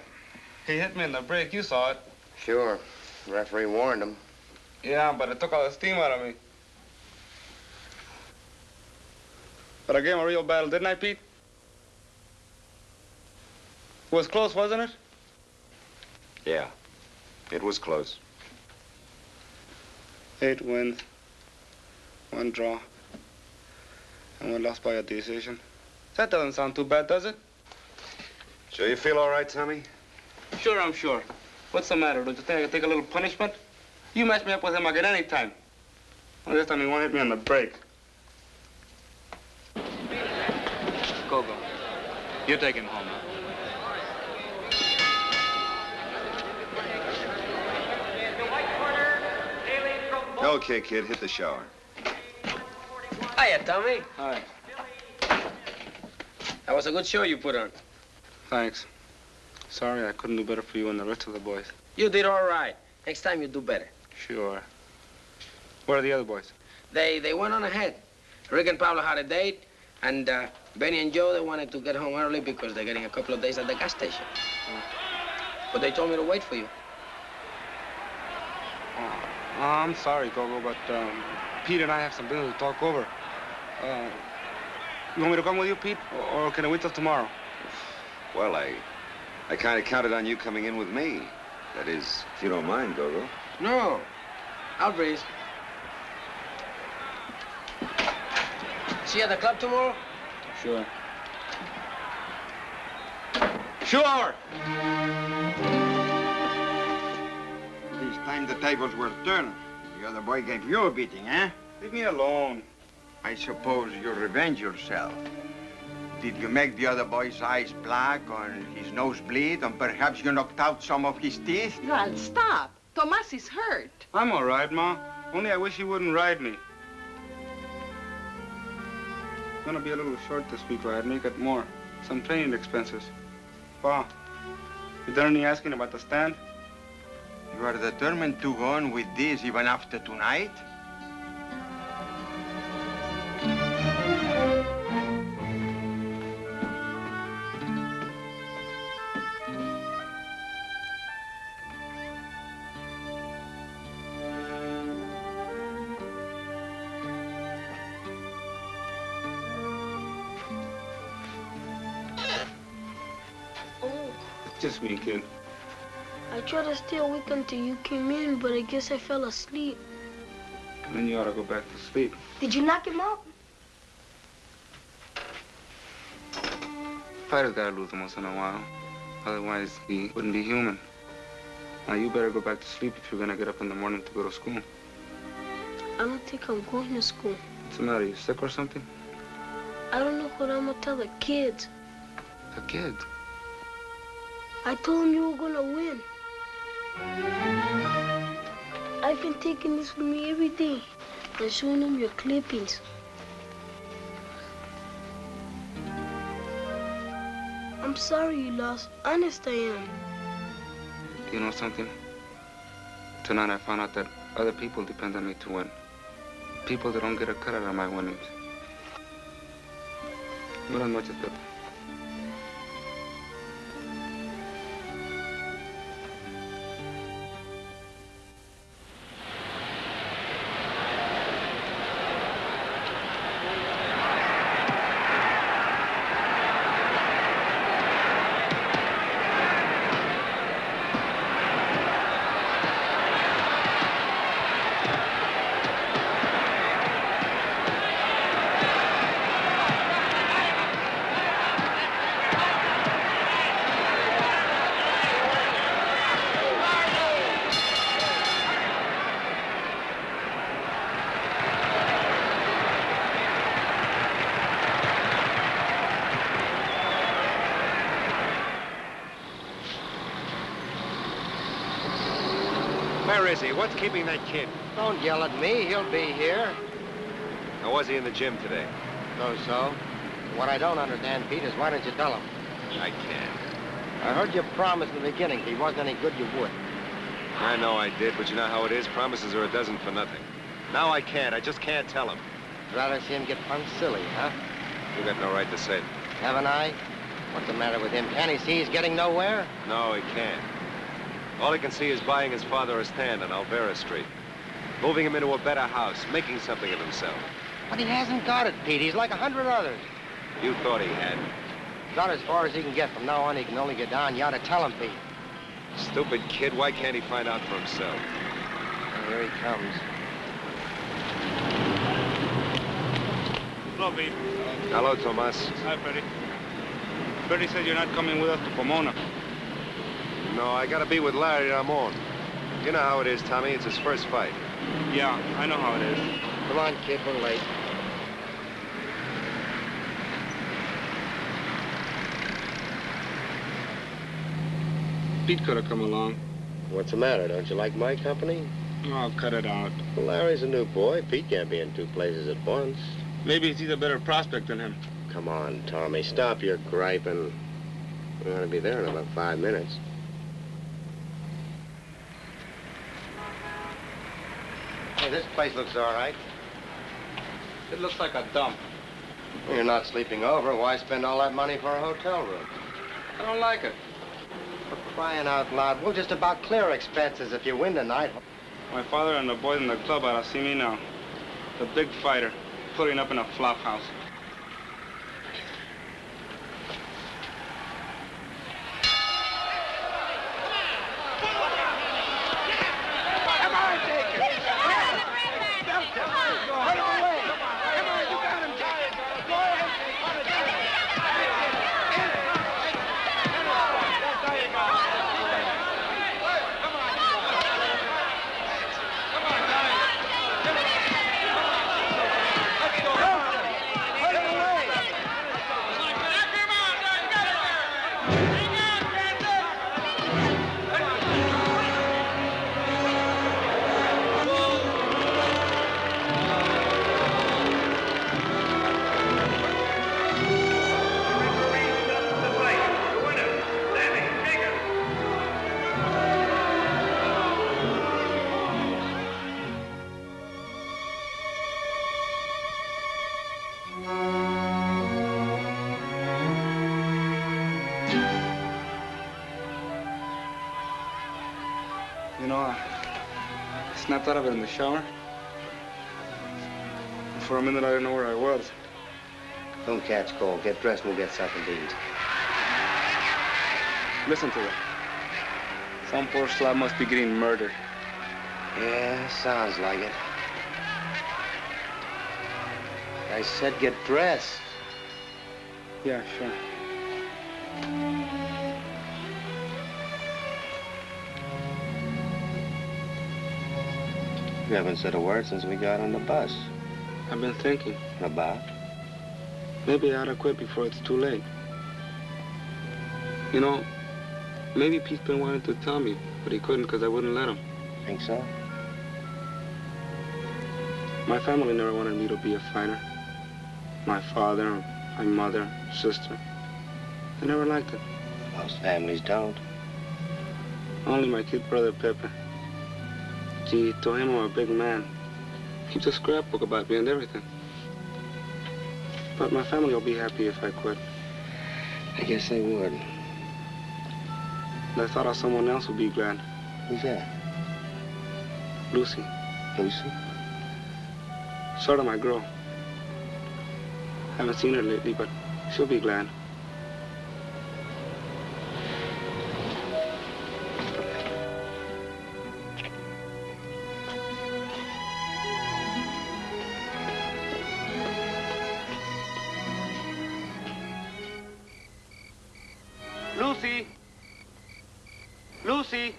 He hit me in the break. You saw it. Sure. The referee warned him. Yeah, but it took all the steam out of me. But I gave him a real battle, didn't I, Pete? It was close, wasn't it? Yeah, it was close. 8 wins, 1 draw, and 1 lost by a decision. That doesn't sound too bad, does it? Sure you feel all right, Tommy? Sure, I'm sure. What's the matter? Don't you think I could take a little punishment? You match me up with him, I get any time. Well, this time he won't hit me on the break. Go. You take him home, huh? Okay, kid, hit the shower. Hiya, Tommy. Hi. That was a good show you put on. Thanks. Sorry I couldn't do better for you and the rest of the boys. You did all right. Next time you do better. Sure. Where are the other boys? They went on ahead. Rick and Pablo had a date, and Benny and Joe, they wanted to get home early because they're getting a couple of days at the gas station. But they told me to wait for you. I'm sorry, Gogo, but Pete and I have some business to talk over. You want me to come with you, Pete, or can I wait till tomorrow? Well, I kind of counted on you coming in with me. That is, if you don't mind, Gogo. No, I'll breeze. See you at the club tomorrow? Sure. Sure! This time the tables were turned. The other boy gave you a beating, eh? Leave me alone. I suppose you revenge yourself. Did you make the other boy's eyes black or his nose bleed, and perhaps you knocked out some of his teeth? Well, stop. Tomas is hurt. I'm all right, Ma. Only I wish he wouldn't ride me. Gonna be a little short this week, or I'd make it more. Some training expenses. Pa, you done any asking about the stand? You are determined to go on with this even after tonight? Just me, kid. I tried to stay awake until you came in, but I guess I fell asleep. Then you ought to go back to sleep. Did you knock him out? Fighters gotta lose them once in a while. Otherwise, he wouldn't be human. Now, you better go back to sleep if you're gonna get up in the morning to go to school. I don't think I'm going to school. What's the matter? You sick or something? I don't know what I'm gonna tell the kids. The kids? I told them you were gonna win. I've been taking this with me every day and showing them your clippings. I'm sorry you lost. Honest, I am. You know something? Tonight I found out that other people depend on me to win. People that don't get a cut out of my winnings. Buenas noches, Pepe. Where is he? What's keeping that kid? Don't yell at me. He'll be here. How was he in the gym today? So? What I don't understand, Pete, is why don't you tell him? I can't. I heard you promise in the beginning if he wasn't any good, you would. I know I did, but you know how it is. Promises are a dozen for nothing. Now I can't. I just can't tell him. Rather see him get punched silly, huh? You got no right to say it. Haven't I? What's the matter with him? Can't he see he's getting nowhere? No, he can't. All he can see is buying his father a stand on Alvera Street. Moving him into a better house, making something of himself. But he hasn't got it, Pete. He's like 100 others. You thought he had. Got as far as he can get. From now on, he can only get down. You ought to tell him, Pete. Stupid kid. Why can't he find out for himself? And here he comes. Hello, Pete. Hello, Tomas. Hi, Freddie. Freddie said you're not coming with us to Pomona. No, I gotta be with Larry Ramon. You know how it is, Tommy. It's his first fight. Yeah, I know how it is. Come on, kid. We're late. Pete could have come along. What's the matter? Don't you like my company? Oh, cut it out. Well, Larry's a new boy. Pete can't be in two places at once. Maybe he's a better prospect than him. Come on, Tommy, stop your griping. We're going to be there in about 5 minutes. Hey, this place looks all right. It looks like a dump. You're not sleeping over. Why spend all that money for a hotel room? I don't like it. For crying out loud, we'll just about clear expenses if you win tonight. My father and the boys in the club ought to see me now. The big fighter, putting up in a flop house. You know, I snapped out of it in the shower. And for a minute, I didn't know where I was. Don't catch cold. Get dressed and we'll get something to eat. Listen to it. Some poor slob must be getting murdered. Yeah, sounds like it. I said get dressed. Yeah, sure. You haven't said a word since we got on the bus. I've been thinking. About? Maybe I ought to quit before it's too late. You know, maybe Pete's been wanting to tell me, but he couldn't because I wouldn't let him. Think so? My family never wanted me to be a fighter. My father, my mother, sister. They never liked it. Most families don't. Only my kid brother, Pepe. Gee, to him I'm a big man. Keeps a scrapbook about me and everything. But my family will be happy if I quit. I guess they would. And I thought of someone else would be glad. Who's that? Lucy. Lucy? Sort of my girl. Haven't seen her lately, but she'll be glad. Lucy! Lucy!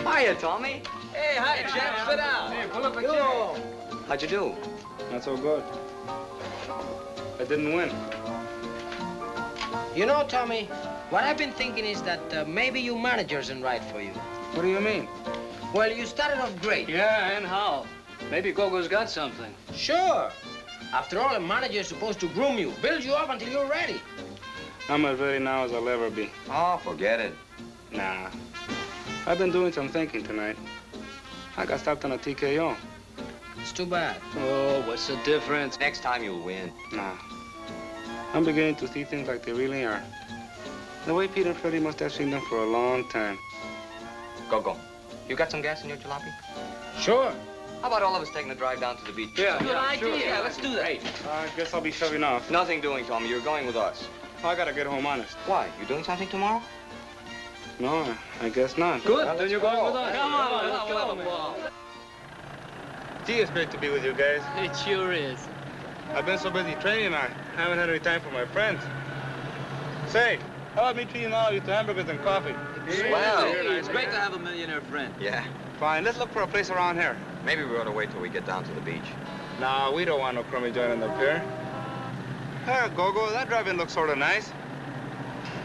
Hiya, Tommy. Hey, hi, Jeff. Sit down. Hey, pull up a chair. How'd you do? Not so good. I didn't win. You know, Tommy, what I've been thinking is that maybe your manager isn't right for you. What do you mean? Well, you started off great. Yeah, and how? Maybe Gogo's got something. Sure. After all, a manager is supposed to groom you, build you up until you're ready. I'm as ready now as I'll ever be. Oh, forget it. Nah. I've been doing some thinking tonight. I got stopped on a TKO. It's too bad. Oh, what's the difference? Next time you'll win. Nah. I'm beginning to see things like they really are. The way Pete and Freddie must have seen them for a long time. Go. You got some gas in your jalopy? Sure. How about all of us taking a drive down to the beach? Yeah, Good idea. Sure. Yeah, let's do that. I guess I'll be shoving off. Nothing doing, Tommy. You're going with us. I gotta get home honest. Why? You doing something tomorrow? No, I guess not. Good. Well, Then you're going with us. Come on, let's go. Gee, it's great to be with you guys. It sure is. I've been so busy training, I haven't had any time for my friends. Say, how about me treating all of you to hamburgers and coffee? Swell. It's great to have a millionaire friend. Yeah. Fine, let's look for a place around here. Maybe we ought to wait till we get down to the beach. No, we don't want no crummy joint on the pier. Hey, Gogo, that drive-in looks sort of nice.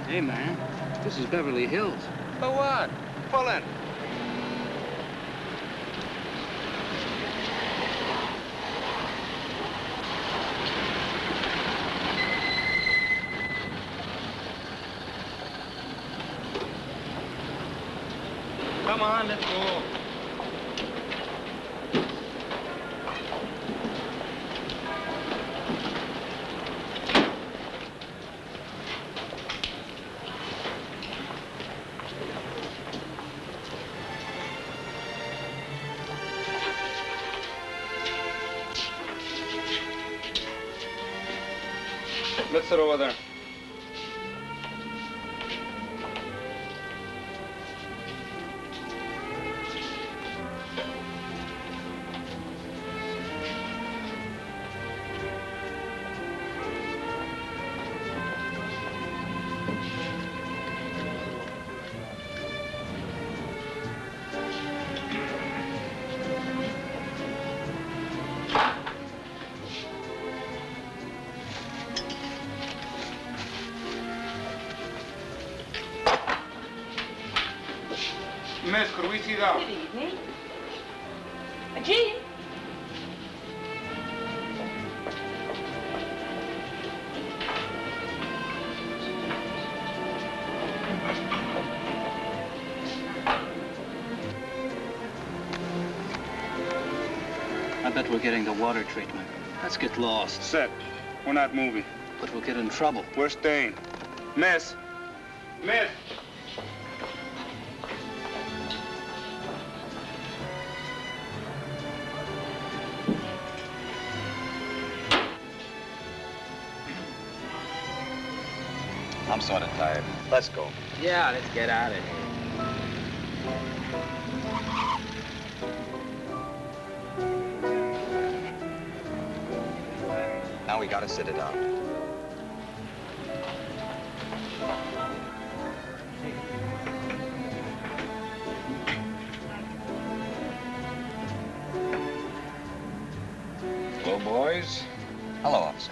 Hey, man, this is Beverly Hills. So what? Pull in. Come on, let's go. Let's sit over there. Miss, could we see that? Good evening. Jean? I bet we're getting the water treatment. Let's get lost. Set. We're not moving. But we'll get in trouble. We're staying. Miss. Miss. I'm sort of tired. Let's go. Yeah, let's get out of here. Now we gotta sit it out. Hello, boys. Hello, officer.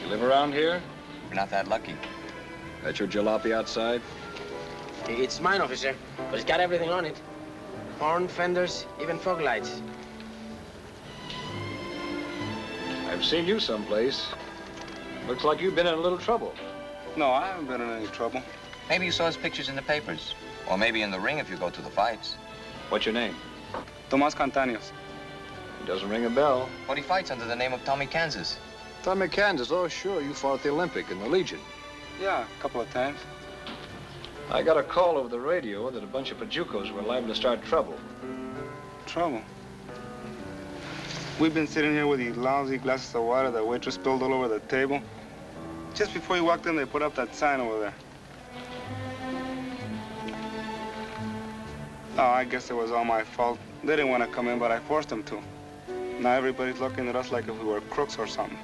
You live around here? We're not that lucky. That your jalopy outside? It's mine, officer, but it's got everything on it. Horn, fenders, even fog lights. I've seen you someplace. Looks like you've been in a little trouble. No, I haven't been in any trouble. Maybe you saw his pictures in the papers. Or maybe in the ring if you go to the fights. What's your name? Tomas Cantaños. It doesn't ring a bell. But he fights under the name of Tommy Kansas. Tommy Kansas. Oh, sure. You fought at the Olympic in the Legion. Yeah, a couple of times. I got a call over the radio that a bunch of Pajucos were liable to start trouble. Trouble? We've been sitting here with these lousy glasses of water that waitress spilled all over the table. Just before you walked in, they put up that sign over there. Oh, I guess it was all my fault. They didn't want to come in, but I forced them to. Now everybody's looking at us like if we were crooks or something.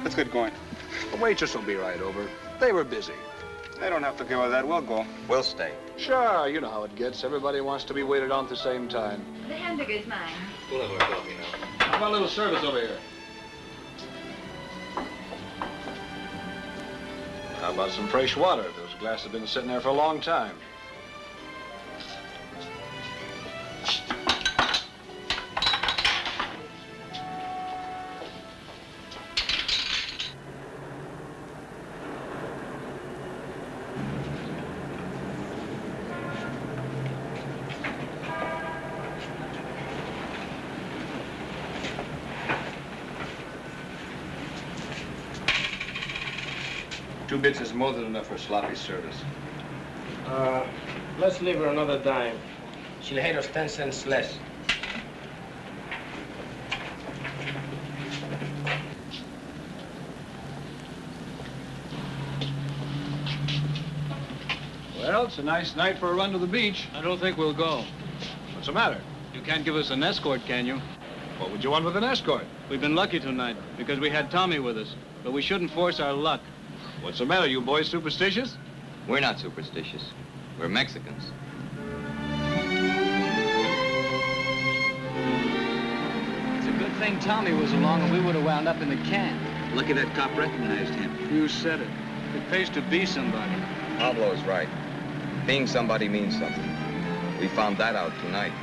Let's get going. The waitress will be right over. They were busy. They don't have to give us that. We'll go. We'll stay. Sure, you know how it gets. Everybody wants to be waited on at the same time. The hamburger is mine. We'll have our coffee now. How about a little service over here? How about some fresh water? Those glasses have been sitting there for a long time. Two bits is more than enough for sloppy service. Let's leave her another dime. She'll hate us 10 cents less. Well, it's a nice night for a run to the beach. I don't think we'll go. What's the matter? You can't give us an escort, can you? What would you want with an escort? We've been lucky tonight because we had Tommy with us. But we shouldn't force our luck. What's the matter? You boys superstitious? We're not superstitious. We're Mexicans. It's a good thing Tommy was along or we would have wound up in the can. Lucky that cop recognized him. You said it. It pays to be somebody. Pablo's right. Being somebody means something. We found that out tonight.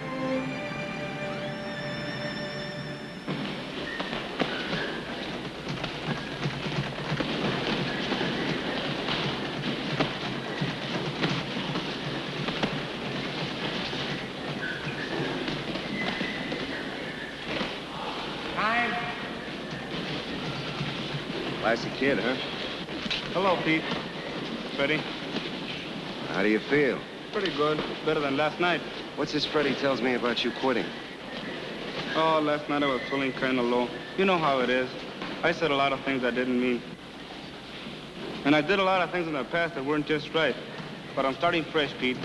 Classy kid, huh? Hello, Pete. Freddie. How do you feel? Pretty good. Better than last night. What's this Freddie tells me about you quitting? Oh, last night I was feeling kind of low. You know how it is. I said a lot of things I didn't mean. And I did a lot of things in the past that weren't just right. But I'm starting fresh, Pete.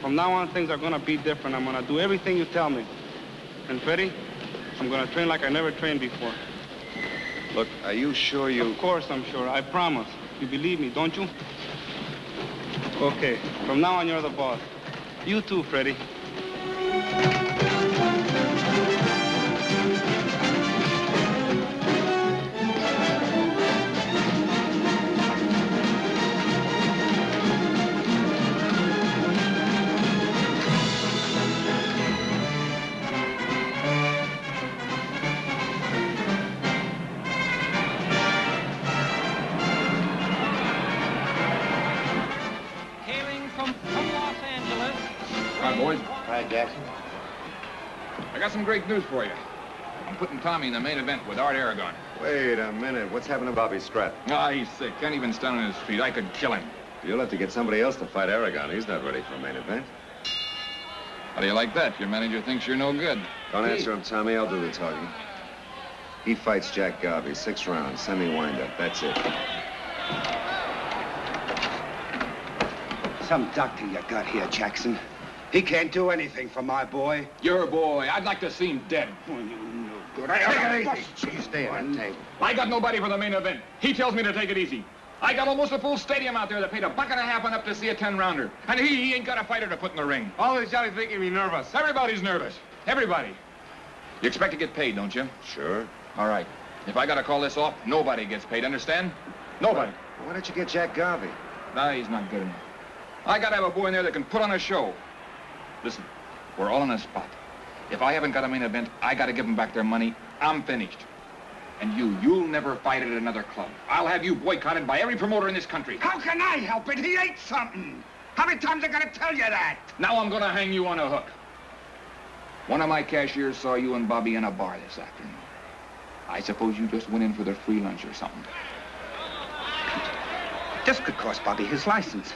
From now on, things are going to be different. I'm going to do everything you tell me. And Freddie, I'm going to train like I never trained before. Look, are you sure you... Of course I'm sure. I promise. You believe me, don't you? Okay. From now on, you're the boss. You too, Freddie. Boys. Hi, Jackson. I got some great news for you. I'm putting Tommy in the main event with Art Aragon. Wait a minute. What's happened to Bobby Stratton? Ah, he's sick. Can't even stand on his feet. I could kill him. You'll have to get somebody else to fight Aragon. He's not ready for a main event. How do you like that? Your manager thinks you're no good. Don't answer him, Tommy. I'll do the talking. He fights Jack Garvey. 6 rounds. Semi-wind-up. That's it. Some doctor you got here, Jackson. He can't do anything for my boy. Your boy. I'd like to see him dead. Oh, you no good. Take it easy. Stay on the table. I got nobody for the main event. He tells me to take it easy. I got almost a full stadium out there that paid $1.50 and up to see a 10-rounder. And he ain't got a fighter to put in the ring. Always jolly making me nervous. Everybody's nervous. Everybody. You expect to get paid, don't you? Sure. All right. If I got to call this off, nobody gets paid, understand? Nobody. Why don't you get Jack Garvey? Nah, he's not good enough. I got to have a boy in there that can put on a show. Listen, we're all in a spot. If I haven't got a main event, I got to give them back their money. I'm finished. And you'll never fight at another club. I'll have you boycotted by every promoter in this country. How can I help it? He ate something. How many times I gotta tell you that? Now I'm gonna hang you on a hook. One of my cashiers saw you and Bobby in a bar this afternoon. I suppose you just went in for the free lunch or something. This could cost Bobby his license.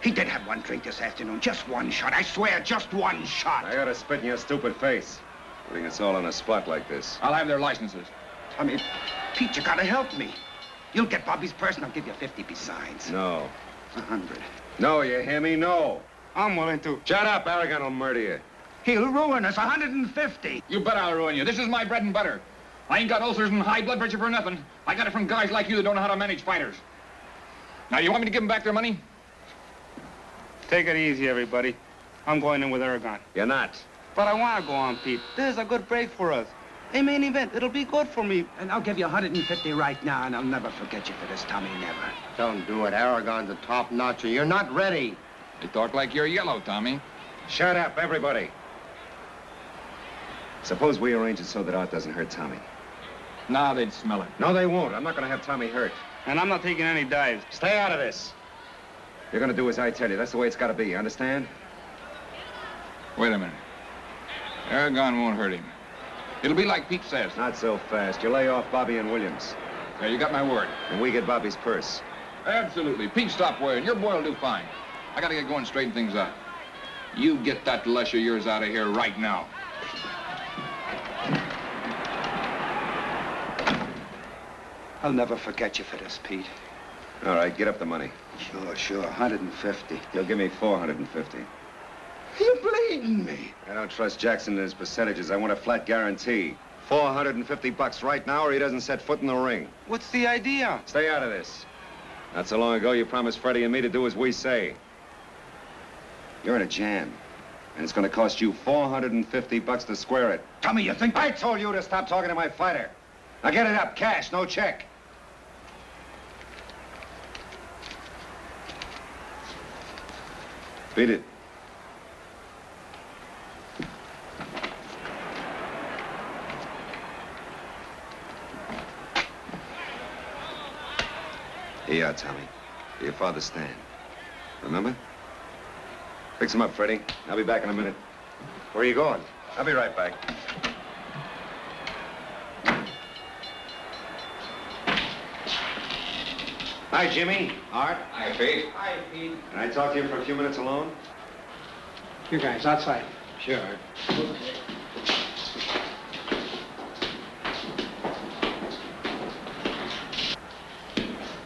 He did have one drink this afternoon. Just one shot. I swear, just one shot. I gotta spit in your stupid face. Putting us all on a spot like this. I'll have their licenses. I mean, Pete, you gotta help me. You'll get Bobby's purse and I'll give you 50 besides. No. 100. No, you hear me? No. I'm willing to. Shut up. Aragon will murder you. He'll ruin us. 150. You bet I'll ruin you. This is my bread and butter. I ain't got ulcers and high blood pressure for nothing. I got it from guys like you that don't know how to manage fighters. Now, you want me to give them back their money? Take it easy, everybody. I'm going in with Aragon. You're not. But I want to go on, Pete. This is a good break for us. A main event. It'll be good for me. And I'll give you 150 right now, and I'll never forget you for this, Tommy, never. Don't do it. Aragon's a top-notcher. You're not ready. You talk like you're yellow, Tommy. Shut up, everybody. Suppose we arrange it so that Art doesn't hurt Tommy. Nah, they'd smell it. No, they won't. I'm not going to have Tommy hurt. And I'm not taking any dives. Stay out of this. You're going to do as I tell you. That's the way it's got to be. You understand? Wait a minute. Aragon won't hurt him. It'll be like Pete says. Not so fast. You lay off Bobby and Williams. Yeah, you got my word. And we get Bobby's purse. Absolutely. Pete, stop worrying. Your boy will do fine. I got to get going and straighten things out. You get that lush of yours out of here right now. I'll never forget you for this, Pete. All right, get up the money. Sure, 150. He'll give me 450. You're bleeding me. I don't trust Jackson and his percentages. I want a flat guarantee. $450 right now, or he doesn't set foot in the ring. What's the idea? Stay out of this. Not so long ago, you promised Freddie and me to do as we say. You're in a jam, and it's going to cost you $450 to square it. Tommy, you think... I told you to stop talking to my fighter. Now get it up, cash, no check. Beat it. Here you are, Tommy. For your father's stand. Remember? Fix him up, Freddie. I'll be back in a minute. Where are you going? I'll be right back. Hi, Jimmy. Art. Hi, Pete. Hi, Pete. Can I talk to you for a few minutes alone? You guys, outside. Sure.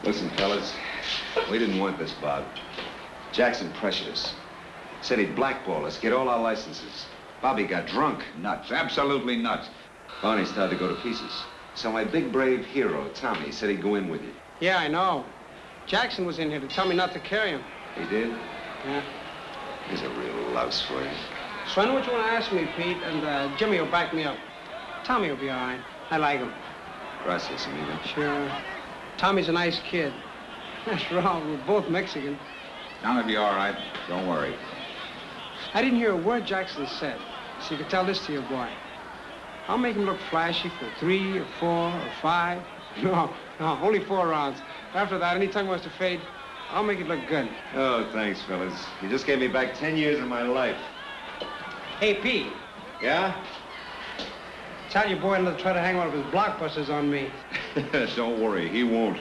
Listen, fellas, we didn't want this, Bob. Jackson pressured us. Said he'd blackball us, get all our licenses. Bobby got drunk. Nuts, absolutely nuts. Barney started to go to pieces. So my big, brave hero, Tommy, said he'd go in with you. Yeah, I know. Jackson was in here to tell me not to carry him. He did? Yeah. He's a real louse for you. So I know what you want to ask me, Pete, and Jimmy will back me up. Tommy will be all right. I like him. Gracias, amigo. Sure. Tommy's a nice kid. After all, we're both Mexican. Tommy'll be all right. Don't worry. I didn't hear a word Jackson said, so you can tell this to your boy. I'll make him look flashy for 3 or 4 or 5. No, only 4 rounds. After that, anytime he wants to fade, I'll make it look good. Oh, thanks, fellas. You just gave me back 10 years of my life. Hey, Pete. Yeah? Tell your boy not to try to hang one of his blockbusters on me. Don't worry, he won't.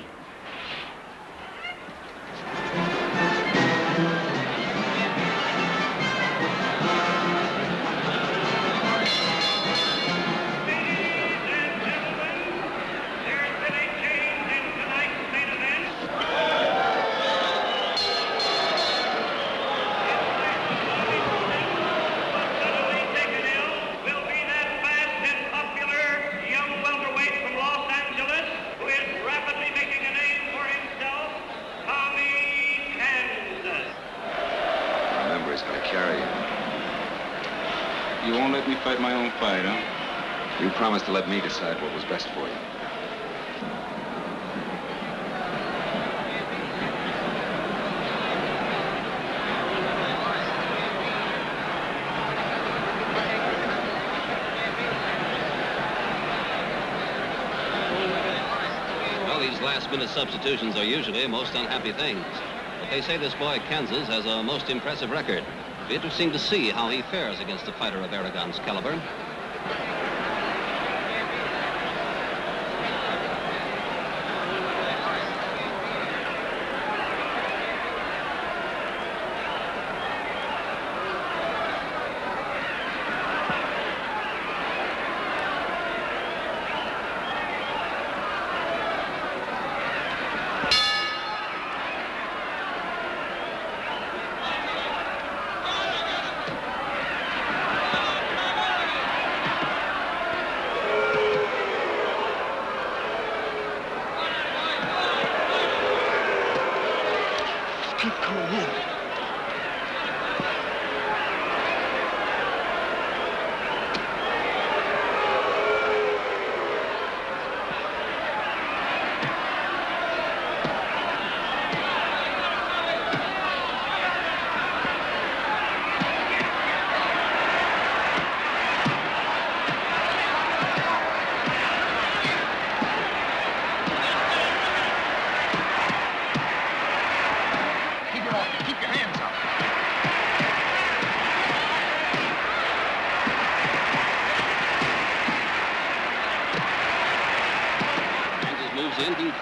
You won't let me fight my own fight, huh? You promised to let me decide what was best for you. Well, these last-minute substitutions are usually most unhappy things. But they say this boy, Kansas, has a most impressive record. It'll be interesting to see how he fares against a fighter of Aragon's caliber.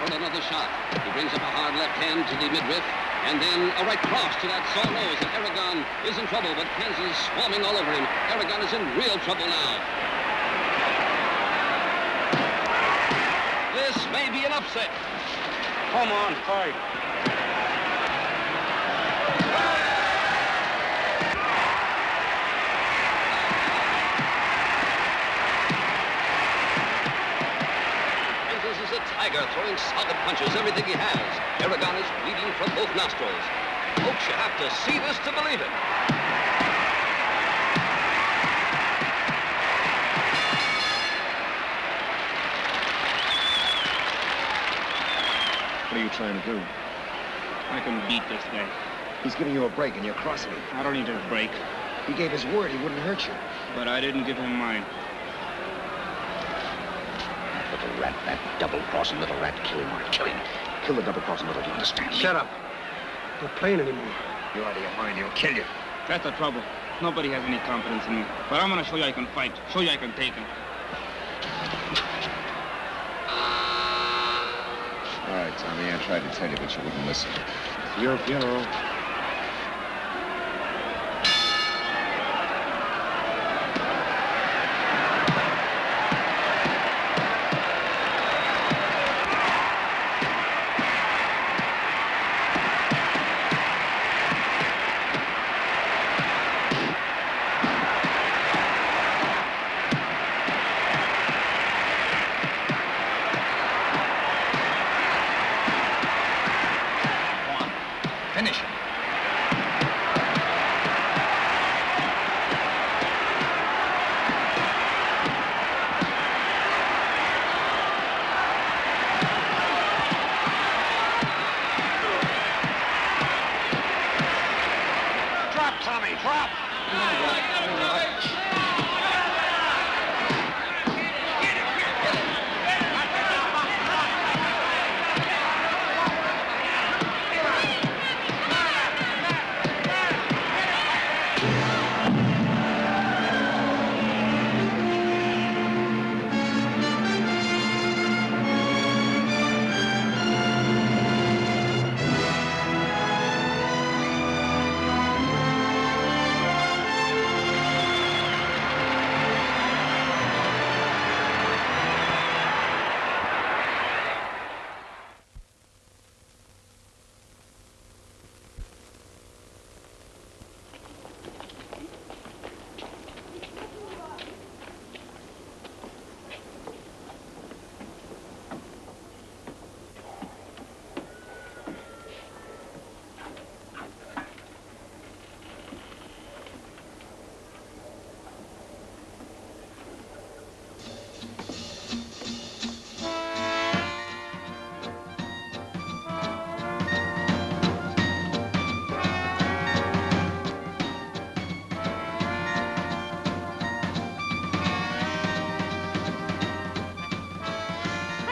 Another shot. He brings up a hard left hand to the midriff, and then a right cross to that sore nose, and Aragon is in trouble, but Kansas is swarming all over him. Aragon is in real trouble now. This may be an upset. Come on, fight. throwing solid punches, everything he has. Aragon is bleeding from both nostrils. Folks, you have to see this to believe it. What are you trying to do? I can beat this guy. He's giving you a break and you're crossing him. I don't need a break. He gave his word he wouldn't hurt you. But I didn't give him mine. Little rat, that double-crossing little rat. Kill him, Art. Kill him. Kill the double-crossing little, do you understand? Shut up. Not playing anymore. You're out of your mind. He'll kill you. That's the trouble. Nobody has any confidence in me. But I'm gonna show you I can fight. Show you I can take him. All right, Tommy, I tried to tell you, but you wouldn't listen. It's your funeral. Finish him. Drop, Tommy, drop!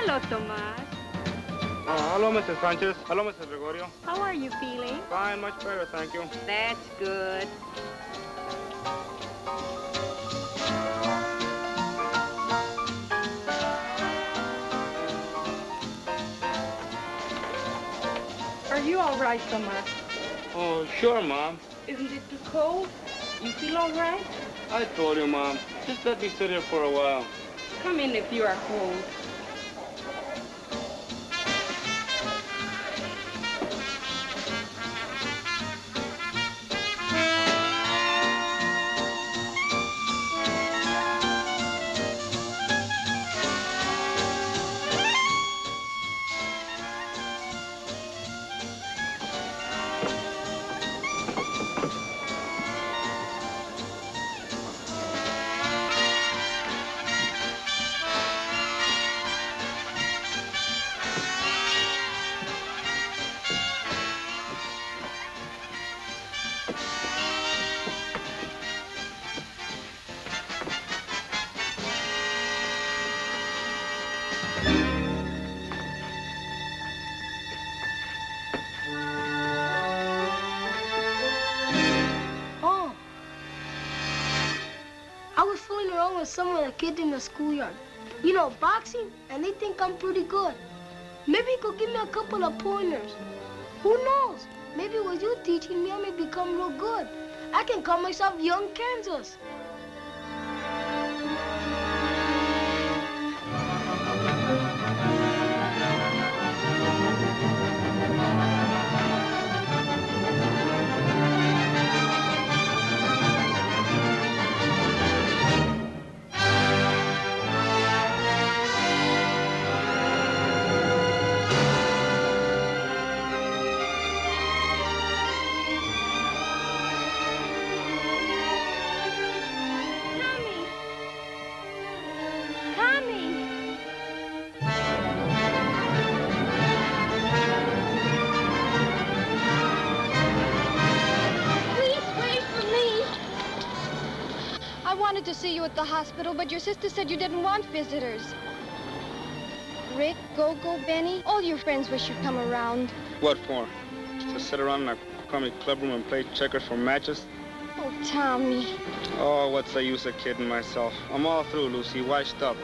Hello, Tomas. Hello, Mrs. Sanchez. Hello, Mrs. Gregorio. How are you feeling? Fine, much better, thank you. That's good. Are you all right, Tomas? Oh, sure, Mom. Isn't it too cold? You feel all right? I told you, Mom. Just let me sit here for a while. Come in if you are cold. Some of the kids in the schoolyard. You know, boxing, and they think I'm pretty good. Maybe you could give me a couple of pointers. Who knows? Maybe with you teaching me, I may become real good. I can call myself Young Kansas. wanted to see you at the hospital, but your sister said you didn't want visitors. Rick, Gogo, Benny, all your friends wish you'd come around. What for? To sit around in a crummy clubroom and play checkers for matches? Oh, Tommy. Oh, what's the use of kidding myself? I'm all through, Lucy, washed up.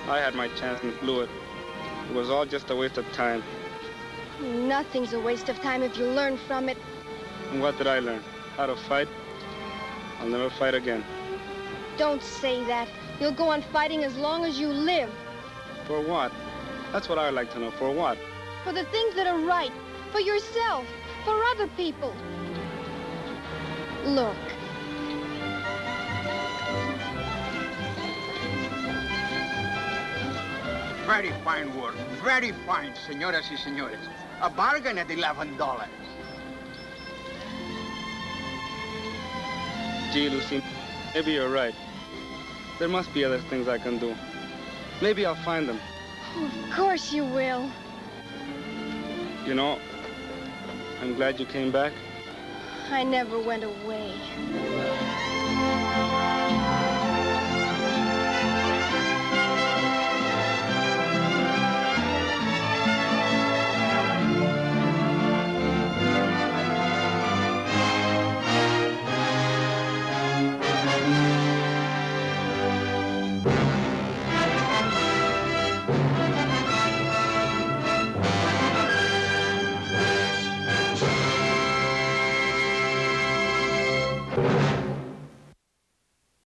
I had my chance and blew it. It was all just a waste of time. Nothing's a waste of time if you learn from it. And what did I learn? How to fight? I'll never fight again. Don't say that. You'll go on fighting as long as you live. For what? That's what I'd like to know. For what? For the things that are right. For yourself. For other people. Look. Very fine work. Very fine, señoras y señores. A bargain at $11. Gee, Lucy, maybe you're right. There must be other things I can do. Maybe I'll find them. Oh, of course you will. You know, I'm glad you came back. I never went away.